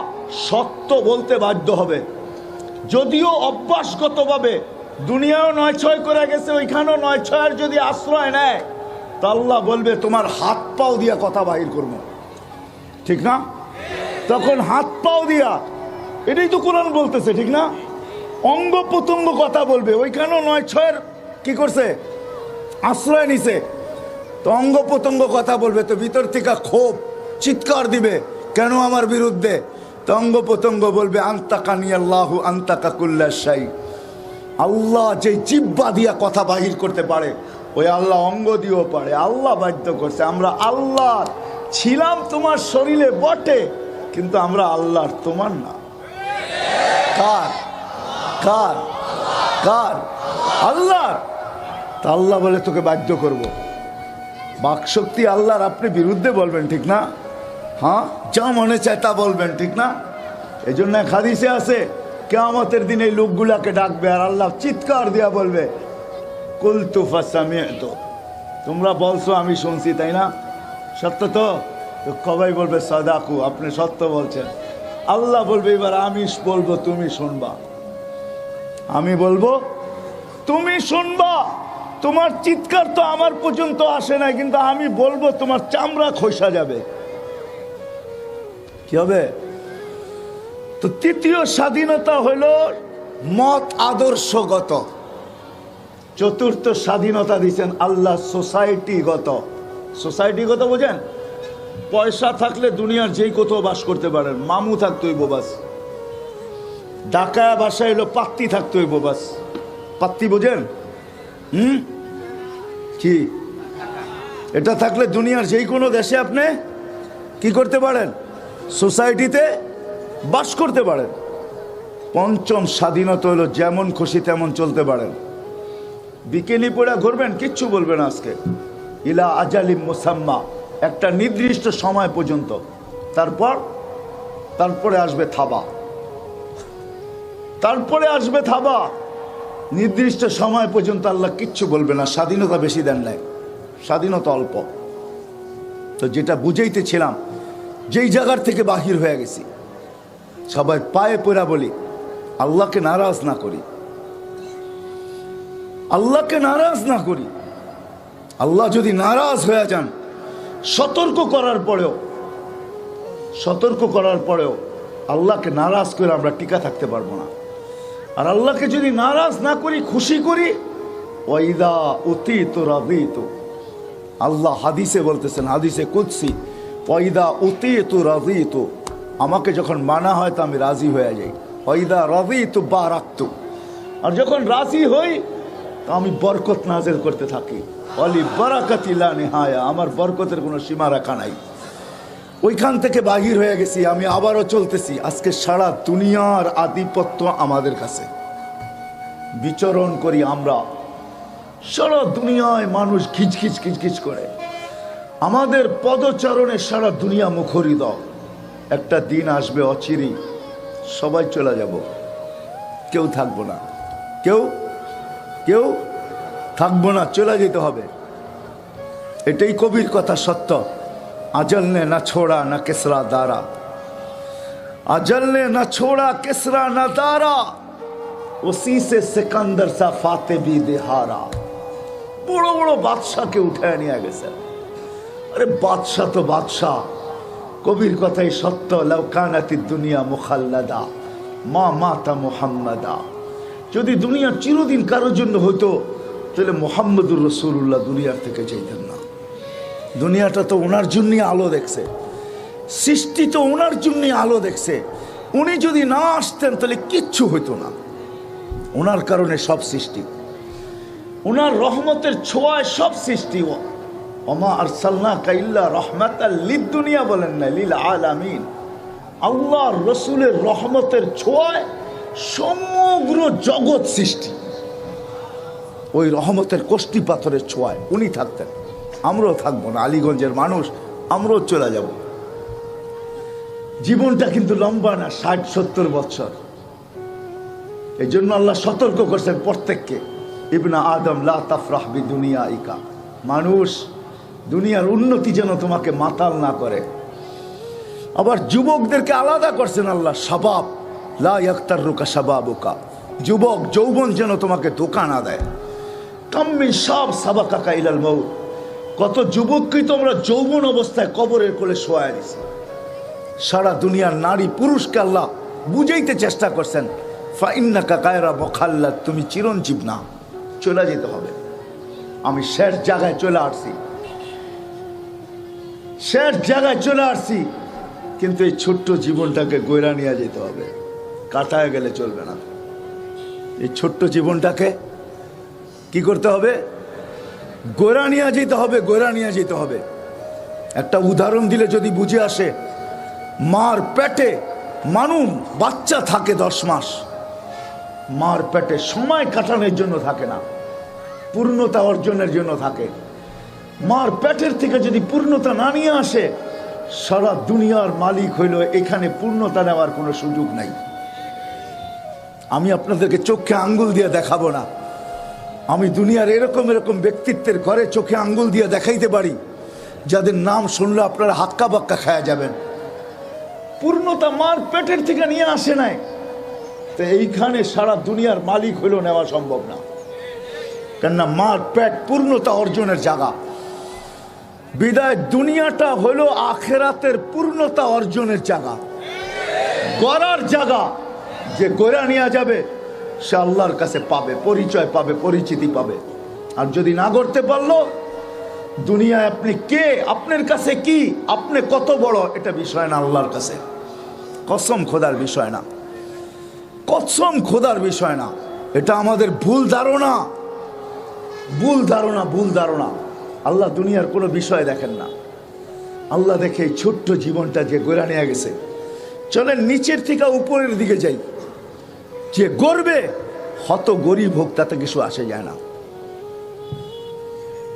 সত্য বলতে বাধ্য হবে। যদিও অভ্যাসগতভাবে দুনিয়াও 9-6 করে গেছে, ওইখানেও 9-6 যদি আশ্রয় নেয়, তা আল্লাহ বলবে তোমার হাত পাও দিয়া কথা বাহির করবো, ঠিক না? তখন হাত পাও দিয়া, এটাই তো কোরআন বলতেছে, ঠিক না? অঙ্গ প্রত্যঙ্গ কথা বলবে, ওইখানেও 9-6 কি করছে? আশ্রয় নিছে, তো অঙ্গ প্রত্যঙ্গ কথা বলবে, তো ভিতর থেকে ক্ষোভ চিৎকার দিবে, কেন আমার বিরুদ্ধে? তো অঙ্গ প্রত্যঙ্গ বলবে আনতাকানি আল্লাহু আনতাকা কুল্লা শাই, আল্লাহ যে জিহ্বা দিয়া কথা বাহির করতে পারে, ওই আল্লাহ অঙ্গ দিয়েও পারে। আল্লাহ বাধ্য করছে। আমরা আল্লাহ ছিলাম তোমার শরীরে বটে, কিন্তু আমরা আল্লাহর, তোমার না। কার? কার? কার? আল্লাহর। তা আল্লাহ বলে তোকে বাধ্য করব। বাকশক্তি আল্লাহর, আপনি বিরুদ্ধে বলবেন, ঠিক না? হ্যাঁ, যা মনে চায় তা বলবেন, ঠিক না? এই জন্য এক হাদিসে আছে, কিয়ামতের দিন এই লোকগুলাকে ডাকবে আর আল্লাহ চিৎকার দিয়া বলবে কুলতু ফাসামি'তু, তোমরা বলছো আমি শুনছি, তাই না? সত্য তো? সবাই বলবে সাদাকু, আপনি সত্য বলছেন। আল্লাহ বলবে এবার আমি বলবো, তুমি শুনবা। আমি বলবো, তুমি শুনবা। তোমার চিৎকার তো আমার পর্যন্ত আসে না, কিন্তু আমি বলবো, তোমার চামড়া খসা যাবে। কি হবে? তো তৃতীয় স্বাধীনতা হলো মত আদর্শগত। চতুর্থ স্বাধীনতা দিচ্ছেন আল্লাহ সোসাইটিগত। সোসাইটিগত বোঝেন? পয়সা থাকলে দুনিয়ার যেই কোথাও বাস করতে পারেন, মামু থাকতে হইব বাস। ঢাকা বাসায় হলো পাত্তি থাকতে হইব বাস। পাত্তি বোঝেন? কি? এটা থাকলে দুনিয়ার যেই কোনো দেশে আপনি কি করতে পারেন? সোসাইটিতে বাস করতে পারেন। পঞ্চম স্বাধীনতা হলো যেমন খুশি তেমন চলতে পারেন। বিকেলি পড়া ঘুরবেন, কিচ্ছু বলবেন আজকে। ইলা আজালিম মুসাম্মা, একটা নির্দিষ্ট সময় পর্যন্ত, তারপরে আসবে থাবা। তারপরে আসবে থাবা। নির্দিষ্ট সময় পর্যন্ত আল্লাহ কিচ্ছু বলবে না। স্বাধীনতা বেশি দেন নাই, স্বাধীনতা অল্প। তো যেটা বুঝাইতেছিলাম, যেই জায়গার থেকে বাহির হয়ে গেছি, সবাই পায়ে পড়া বলি আল্লাহকে নারাজ না করি, আল্লাহকে নারাজ না করি। আল্লাহ যদি নারাজ হয়ে যান, সতর্ক করার পরেও আল্লাহকে নারাজ করে আমরা টিকা থাকতে পারবো না। আর আল্লাহকে যদি নারাজ না করি, খুশি করি, ওয়াইদা উতিতু রাদিতু, আল্লাহ হাদিসে বলতেছেন, হাদিসে কুদসি, ওয়াইদা উতিতু রাদিতু, আমাকে যখন মানা হয় তো আমি রাজি হয়ে যাই। ওয়াইদা রাদিতু বারাকতু, আর যখন রাজি হই তো আমি বরকত নাযিল করতে থাকি। ওয়ালি বারাকাতি লা নিহায়া, আমার বরকতের কোনো সীমা রাখা নাই। ওইখান থেকে বাহির হয়ে গেছি, আমি আবারও চলতেছি। আজকে সারা দুনিয়ার আধিপত্য আমাদের কাছে, বিচরণ করি আমরা। সারা দুনিয়ায় মানুষ খিচখিচ খিচখিচ করে, আমাদের পদচারণে সারা দুনিয়া মুখরিত। একটা দিন আসবে অচিরি, সবাই চলে যাব, কেউ থাকবো না, কেউ কেউ থাকবো না, চলে যেতে হবে। এটাই কবির কথা সত্য। अजल ने न छोड़ा न किसरा दारा, अजल ने न छोड़ा किसरा न दारा, उसी से सिकंदर सा फाते भी दिहारा। बड़ो बड़ो बादशाह के उठाया नहीं आगे से। अरे बादशाह तो बादशाह, कबीर कथाई सत्य। लव कानाति दुनिया मुखल्लदा मा माता मुहम्मदा। যদি দুনিয়া চিরদিন কারোর জন্য হতো তাহলে মুহাম্মদুর রাসূলুল্লাহ দুনিয়ার থেকে যাইতেন না। দুনিয়াটা তো ওনার জন্যই আলো দেখছে, সৃষ্টি তো ওনার জন্যই আলো দেখছে। উনি যদি না আসতেন তাহলে কিচ্ছু হইতো না। ওনার কারণে সব সৃষ্টি, ওনার রহমতের ছোঁয়ায় সব সৃষ্টি। ওমা আরসালনাকা ইল্লা রাহমাতাল লিদ-দুনিয়া বলেন না, লিল আলামিন। আল্লাহর রাসূলের রহমতের ছোঁয়ায় সমগ্র জগৎ সৃষ্টি। ওই রহমতের কষ্টি পাথরের ছোঁয়ায় উনি থাকতেন, আমরাও থাকবো না। আলীগঞ্জের মানুষ, আমরাও চলে যাব। জীবনটা কিন্তু লম্বা না, 60-70 বছর। এই জন্য আল্লাহ সতর্ক করছেন প্রত্যেককে, ইবনা আদম লা তাফরাহ বিদুনিয়াইকা। মানুষ, দুনিয়ার উন্নতি যেন তোমাকে মাতাল না করে। আবার যুবকদেরকে আলাদা করছেন আল্লাহ, শাবাব লা ইয়াক্তাররুকা শাবাবুকা। যুবক যৌবন যেন তোমাকে ধোঁকা না দেয়। কাম্মিন শাব সাবাকাকা ইলাল মাউত। কত যুবককেই তোমরা যৌবন অবস্থায় কবরের কোলে শোয়া দিছে। সারা দুনিয়ার নারী পুরুষকে আল্লাহ বুঝাইতে চেষ্টা করছেন, ফাইন্নাকা গায়রা মুখাল্লাদ, তুমি চিরঞ্জীব না, চলে যেতে হবে। আমি শেষ জায়গায় চলে আসছি, শেষ জায়গায় চলে আসছি। কিন্তু এই ছোট্ট জীবনটাকে গয়রা নিয়ে যেতে হবে, কাটায় গেলে চলবে না। এই ছোট্ট জীবনটাকে কি করতে হবে? গয়রা নিয়ে যেতে হবে, গয়রা নিয়ে যেতে হবে। একটা উদাহরণ দিলে যদি বুঝে আসে, মার পেটে মানুষ বাচ্চা থাকে 10 মাস। মার পেটে সময় কাটানোর জন্য থাকে না, পূর্ণতা অর্জনের জন্য থাকে। মার পেটের থেকে যদি পূর্ণতা না নিয়ে আসে, সারা দুনিয়ার মালিক হইল, এখানে পূর্ণতা নেওয়ার কোনো সুযোগ নাই। আমি আপনাদেরকে চোখে আঙ্গুল দিয়ে দেখাবো না। আমি দুনিয়ার এরকম এরকম ব্যক্তিত্বের ঘরে চোখে আঙ্গুল দিয়ে দেখাইতে পারি, যাদের নাম শুনলে আপনারা হাক্কা বাক্কা খায়া যাবেন। পূর্ণতা মার পেটের থেকে নিয়ে আসে নাই, তো এইখানে সারা দুনিয়ার মালিক হইল নেওয়া সম্ভব না। কেননা মার পেট পূর্ণতা অর্জনের জায়গা। বিদায় দুনিয়াটা হইল আখেরাতের পূর্ণতা অর্জনের জায়গা, গড়ার জায়গা। যে গড়া নিয়ে যাবে সে আল্লাহর কাছে পাবে, পরিচয় পাবে, পরিচিতি পাবে। আর যদি না করতে পারলো, দুনিয়ায় আপনি কে, আপনার কাছে কি, আপনি কত বড়, এটা বিষয় না আল্লাহর কাছে। কসম খোদার বিষয় না, কসম খোদার বিষয় না। এটা আমাদের ভুল ধারণা, ভুল ধারণা, ভুল ধারণা। আল্লাহ দুনিয়ার কোনো বিষয় দেখেন না। আল্লাহ দেখে এই ছোট্ট জীবনটা যে গড়া নিয়ে গেছে। চলেন নিচের থেকে উপরের দিকে যাই। যে গড়বে হত গরিব হোক, তাতে কিছু আসে যায় না।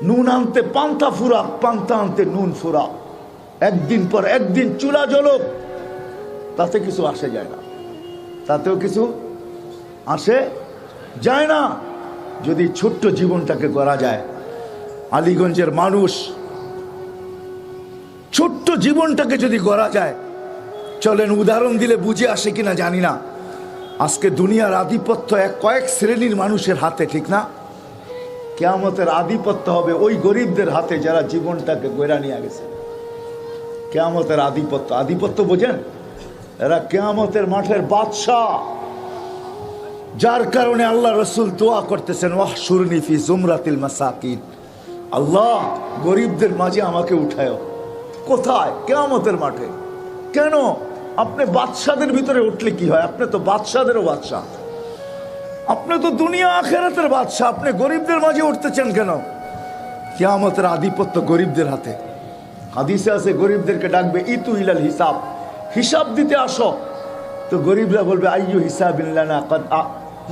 নুন আনতে পান্তা ফুরা, পান্তা আনতে নুন ফুরা। একদিন পর একদিন চুলা জ্বলক, তাতে কিছু আসে যায় না, তাতেও কিছু আসে যায় না। যদি ছোট্ট জীবনটাকে গড়া যায়। আলীগঞ্জের মানুষ, ছোট্ট জীবনটাকে যদি গড়া যায়, চলেন উদাহরণ দিলে বুঝে আসে কিনা জানি না। আজকে দুনিয়ার আধিপত্য কয়েক শ্রেণীর মানুষের হাতে, ঠিক না? কিয়ামতের আধিপত্য হবে ওই গরিবদের হাতে যারা জীবনটাকে গড়া নিয়ে গেছে। কিয়ামতের আধিপত্য, আধিপত্য বোঝেন? এরা কিয়ামতের মাঠের বাদশাহ। যার কারণে আল্লাহ রসুল দোয়া করতেছেন, ওয়াহশুরনি ফি জুমরাতিল মাসাকিন। আল্লাহ, গরিবদের মাঝে আমাকে উঠায়। কোথায়? কিয়ামতের মাঠে। কেন? আপনি বাদশাদের ভিতরে উঠলে কি হয়? আপনি তো বাদশাদেরও বাদশাহ, আপনি তো দুনিয়া আখেরাতের বাদশাহ। আপনি গরিবদের মাঝে উঠতেছেন কেন? কিয়ামতের আধিপত্য গরিবদের হাতে। হাদিসে আছে গরিবদেরকে ডাকবে ইতু ইলাল হিসাব, হিসাব দিতে আসো। তো গরিবরা বলবে আইয়ু হিসাবিল্লানা কাদ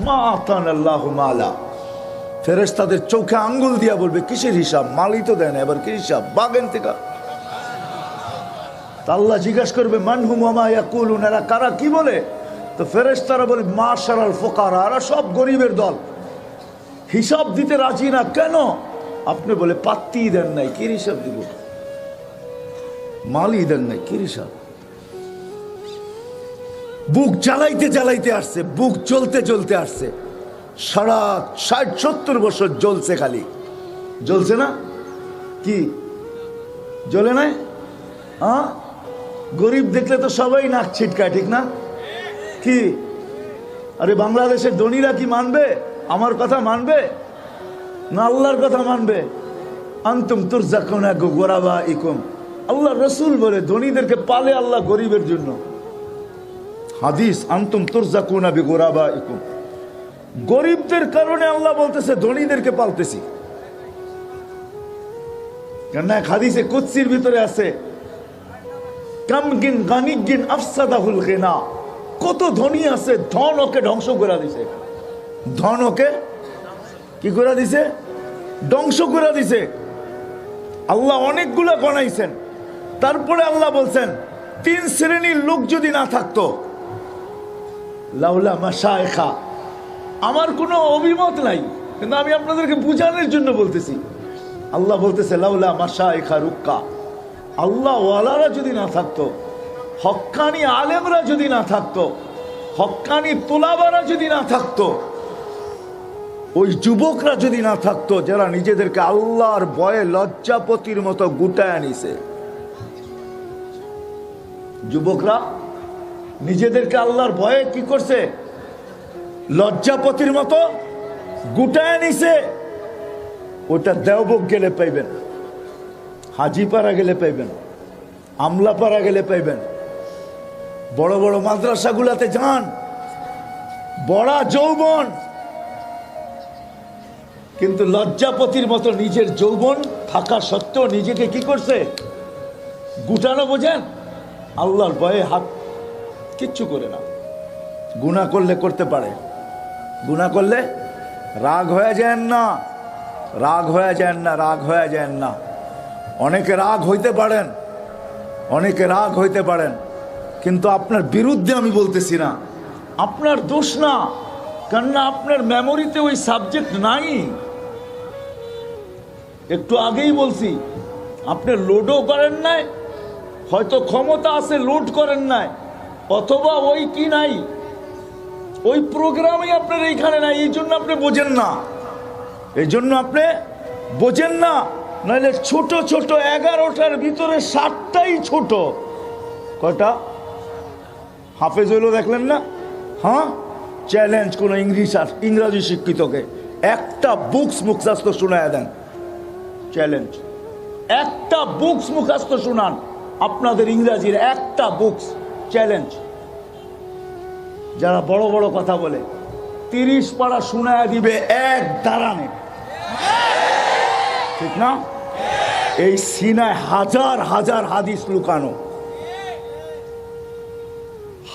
মা আতানাল্লাহু মালা। ফেরেশতাদের চোখে আঙ্গুল দিয়া বলবে কিসের হিসাব, মালই তো দেয় না, এবার কি হিসাব, বাগেন থেকে। আল্লাহ জিজ্ঞাসা করবে মানহুম ওয়া মা ইয়াকুলুন, এরা কারা, কি বলে? তো ফেরেশতারা বলে মাশারাল ফুকারা, এরা সব গরিবের দল, হিসাব দিতে রাজি না। কেন? আপনি বলে পাত্তি দেন নাই, কি হিসাব দিব, মালই দেন নাই, কি হিসাব। বুক জ্বালাইতে জ্বালাইতে আসছে, বুক জ্বলতে জ্বলতে আসছে, সারা 60-70 বছর জ্বলছে, খালি জ্বলছে না, কি জ্বলে নাই? গরিব দেখলে তো সবাই নাক ছিটকায়, ঠিক না? কি আরে বাংলাদেশের ধনীরা কি মানবে আমার কথা, মানবে না আল্লাহর কথা মানবে? আনতুম তুরজাকুনা বিগুরাবাইকুম, আল্লাহ রসুল বলে ধনীদেরকে পালে আল্লাহ গরিবের জন্য। হাদিস আনতুম তুরজাকুনা বিগুরাবাইকুম, গরিবদের কারণে আল্লাহ বলতেছে ধনীদেরকে পালতেছি। কেন হাদিসে কুদসির ভিতরে আছে কামগিন গানিগিন আফসাদাহুল গিনা, কত ধনী আছে, ধন ওকে ধ্বংস করে দিছে, ধন ওকে কি করে দিছে, ধ্বংস করে দিছে। আল্লাহ অনেকগুলো গণাইছেন, তারপরে আল্লাহ বলছেন 3 শ্রেণীর লোক যদি না থাকতো, লাউলা মাশায়েখা, আমার কোনো অভিমত নাই, কিন্তু আমি আপনাদেরকে বুঝানোর জন্য বলতেছি। আল্লাহ বলতেছে লাউলা মাশায়েখা রুক্কা, আল্লাহ ওয়ালারা যদি না থাকতো, হক্কানি আলেমরা যদি না থাকতো, হক্কানি তোলাবারা যদি না থাকতো, ওই যুবকরা যদি না থাকতো যারা নিজেদেরকে আল্লাহর ভয়ে লজ্জাপতির মতো গুটায় নিছে, যুবকরা নিজেদেরকে আল্লাহর ভয়ে কি করছে, লজ্জাপতির মতো গুটায় নিছে, ওটা দেওবক গেলে পাইবেন, হাজিপাড়া গেলে পাইবেন, আমলাপাড়া গেলে পাইবেন, বড় বড় মাদ্রাসাগুলাতে যান, বড় যৌবন, কিন্তু লজ্জাপতির মতো নিজের যৌবন থাকা সত্ত্বেও নিজেকে কি করছে, গুটানো, বোঝেন? আল্লাহর ভয়ে হাত কিচ্ছু করে না। গুনাহ করলে করতে পারে, গুনাহ করলে রাগ হয়ে যান না, রাগ হয়ে যান না, রাগ হয়ে যান না। অনেকে রাগ হইতে পারেন, অনেকে রাগ হইতে পারেন, কিন্তু আপনার বিরুদ্ধে আমি বলতেছি না, আপনার দোষ না, কেননা আপনার মেমোরিতে ওই সাবজেক্ট নাই। একটু আগেই বলছি, আপনি লোডও করেন নাই, হয়তো ক্ষমতা আছে লোড করেন নাই, অথবা ওই কি নাই, ওই প্রোগ্রামই আপনার এইখানে নাই, এই জন্য আপনি বোঝেন না, এই জন্য আপনি বোঝেন না। নাহলে ছোট ছোট 11টার ভিতরে 7টাই ছোট, কয়টা হাফেজ হইলো দেখলেন না? হ্যাঁ, চ্যালেঞ্জ কোন ইংরাজি শিক্ষিতকে একটা বুকস মুখস্থ শোনায় দেন, চ্যালেঞ্জ, একটা বুকস মুখস্থ শোনান, আপনাদের ইংরাজির একটা বুকস, চ্যালেঞ্জ। যারা বড় বড় কথা বলে 30 পারা শোনায় দিবে এক দাঁড়ানে, ঠিক না? এই সিনায় হাজার হাজার হাদিস লুকানো,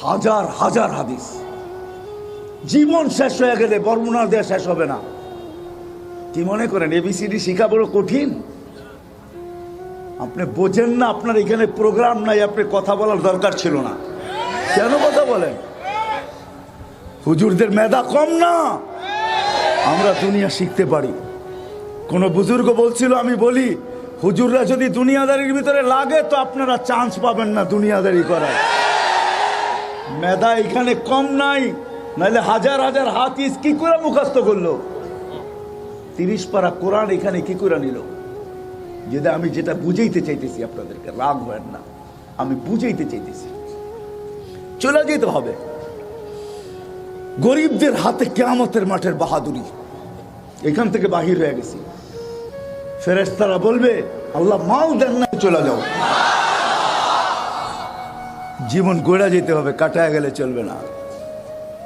হাজার হাজার হাদিস। জীবন শেষ হয়ে গেলে বর্ণনা দেওয়া শেষ হবে না। কি মনে করেন এবিসিডি শিখা বড় কঠিন? আপনি বোঝেন না, আপনার এখানে প্রোগ্রাম নাই, আপনি কথা বলার দরকার ছিল না। কেন কথা বলেন? হুজুরদের মেধা কম না, আমরা দুনিয়া শিখতে পারি। কোন বুজুর্গ বলছিল, আমি বলি হুজুররা যদি দুনিয়াদারির ভিতরে লাগে তো আপনারা চান্স পাবেন না দুনিয়াদারি করার। মেধা এখানে কম নাই, নাহলে হাজার হাজার হাদিস কি করে মুখস্থ করলো? 30 পারা কোরআন এখানে কি করে নিল? যেটা আমি যেটা বুঝাইতে চাইতেছি আপনাদেরকে, রাগ হয় না, আমি বুঝাইতে চাইতেছি। চলে যেতে হবে। গরিবদের হাতে কিয়ামতের মাঠের বাহাদুরি, এখান থেকে বাহির হয়ে গেছি। ফেরেশতারা বলবে আল্লাহ মাল দেন না, চলে যাও। জীবন গড়া যেতে হবে, কাটায় গেলে চলবে না,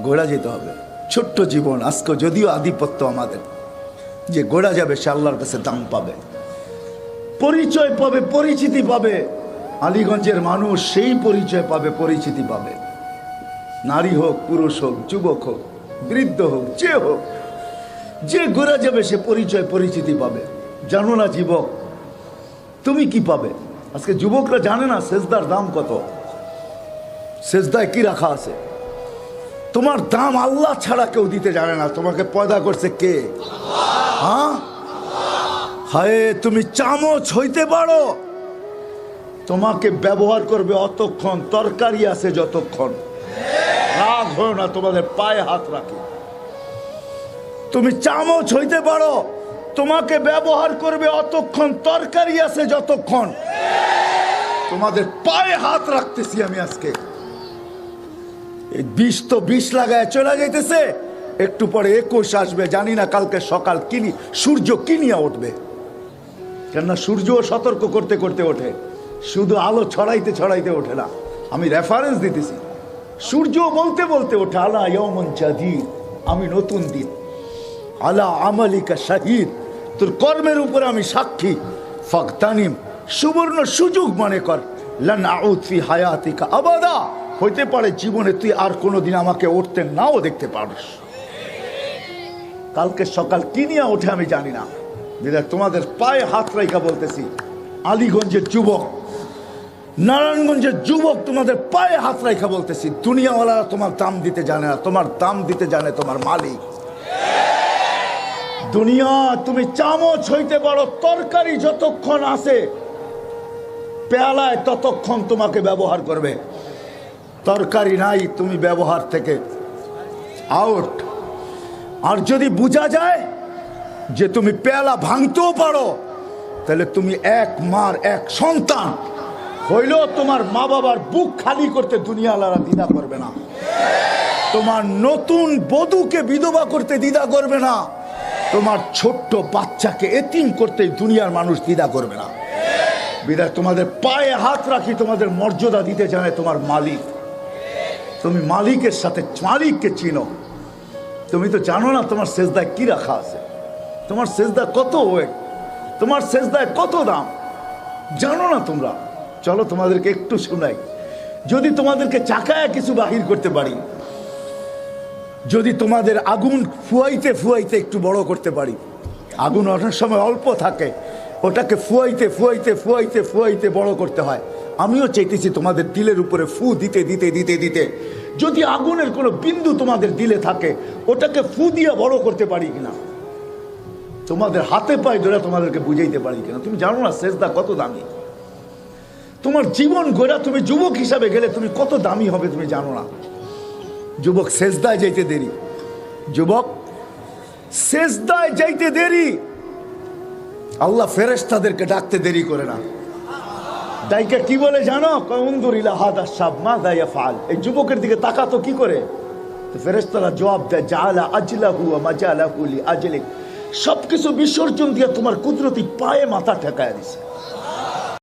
গড়া যেতে হবে। ছোট্ট জীবন আজকে যদিও আধিপত্য আমাদের, যে গড়া যাবে সে আল্লাহর কাছে দাম পাবে। পরিচয় পাবে, পরিচিতি পাবে। আলীগঞ্জের মানুষ সেই পরিচয় পাবে, পরিচিতি পাবে। নারী হোক, পুরুষ হোক, যুবক হোক, বৃদ্ধ হোক, যে হোক, যে ঘুরে যাবে সে পরিচয় পরিচিতি পাবে। জানো না যুবক তুমি কি পাবে? আজকে যুবকরা জানে না সেজদার দাম কত, সেজদায় কি রাখা আছে। তোমার দাম আল্লাহ ছাড়া কেউ দিতে জানে না। তোমাকে পয়দা করছে কে? হ্যাঁ, হায় তুমি চামচ হইতে পারো, তোমাকে ব্যবহার করবে অতক্ষণ, তরকারি আছে যতক্ষণ। রাগ হয় না, তোমাদের পায়ে হাত রাখি। তুমি চামচ হইতে পারো, তোমাকে ব্যবহার করবে অতক্ষণ, তরকারি আছে যতক্ষণ। তোমাদের পায়ে হাত রাখতেছি আমি আজকে। এই 20 তো 20 লাগায় চলে যাইতেছে, একটু পরে 21 আসবে। জানি না কালকে সকাল কিনি সূর্য কিনিয়া উঠবে। কেননা সূর্য সতর্ক করতে করতে ওঠে, শুধু আলো ছড়াইতে ছড়াইতে ওঠে না। আমি রেফারেন্স দিতেছি, সূর্য বলতে বলতে ওঠে আলা ইয়াউমুন জাদীদ, আমি নতুন দিন। আলা আমালিকা শাহিদ, তোর কর্মের উপর আমি সাক্ষী। ফাগতানিম, সুবর্ণ সুযোগ মনে কর। লান আউদ ফি হায়াতিকা আবাদা, হইতে পারে জীবনে তুই আর কোনোদিন আমাকে উঠতে নাও দেখতে পারিস। কালকে সকাল কি নিয়ে ওঠে আমি জানি না। তোমাদের পায়ে হাত রাইখা বলতেছি, আলীগঞ্জের যুবক, নারায়ণগঞ্জের যুবক, তোমাদের পায়ে হাত রাইখা বলতেছি, দুনিয়াওয়ালারা তোমার দাম দিতে জানে না, তোমার দাম দিতে জানে তোমার মালিক। দুনিয়া তুমি চামচ হইতে পারো, তরকারি যতক্ষণ আছে পেয়ালায় ততক্ষণ তোমাকে ব্যবহার করবে। তরকারি নাই, তুমি ব্যবহার থেকে আউট। আর যদি বোঝা যায় যে তুমি পেয়ালা ভাঙতেও পারো, তাহলে তুমি এক মার এক সন্তান হইলেও তোমার মা বাবার বুক খালি করতে দুনিয়াওয়ালারা দ্বিধা করবে না। তোমার নতুন বধূকে বিধবা করতে দ্বিধা করবে না। তোমার ছোট্ট বাচ্চাকে এতিম করতে দুনিয়ার মানুষ দ্বিধা করবে না। বিধায় তোমাদের পায়ে হাত রাখি, তোমাদের মর্যাদা দিতে জানে তোমার মালিক। তুমি মালিকের সাথে মালিককে চিনো। তুমি তো জানো না তোমার সেজদায় কি রাখা আছে, তোমার সেজদা কত ওয়েট, তোমার সেজদায় কত দাম, জানো না তোমরা। চলো তোমাদেরকে একটু শোনাই। যদি তোমাদেরকে চাকায় কিছু বাহির করতে পারি, যদি তোমাদের আগুন ফুয়াইতে ফুয়াইতে একটু বড় করতে পারি, আগুন অনেক সময় অল্প থাকে, ওটাকে ফুয়াইতে ফুয়াইতে ফুয়াইতে ফুয়াইতে বড় করতে হয়। আমিও চাইতেছি তোমাদের দিলের উপরে ফু দিতে দিতে দিতে দিতে যদি আগুনের কোনো বিন্দু তোমাদের দিলে থাকে, ওটাকে ফু দিয়ে বড় করতে পারি কিনা, তোমাদের হাতে পায়ে ধরে তোমাদেরকে বুঝাইতে পারি কিনা। তুমি জানো না সেজদা কত দামি। তোমার জীবন গড়া তুমি যুবক হিসাবে গেলে তুমি কত দামি হবে তুমি জানো না। যুবক সেজদায় যাইতে দেরি, যুবক সেজদায় যাইতে দেরি। আল্লাহ ফেরেশতাদেরকে ডাকতে দেরি করে না। দাইকা কি বলে জানো? কউনদুরিলা হাদা শাব মাযা ইয়াফআল, এই যুবকের দিকে তাকাতো কি করে? তো ফেরেশতারা জবাব দেয়, জাআলা আজলাহু ওয়া মাজালাহু লিআজলিক, সবকিছু বিসর্জন দিয়ে তোমার কুদরতি পায়ে মাথা ঠেকায় দিছে।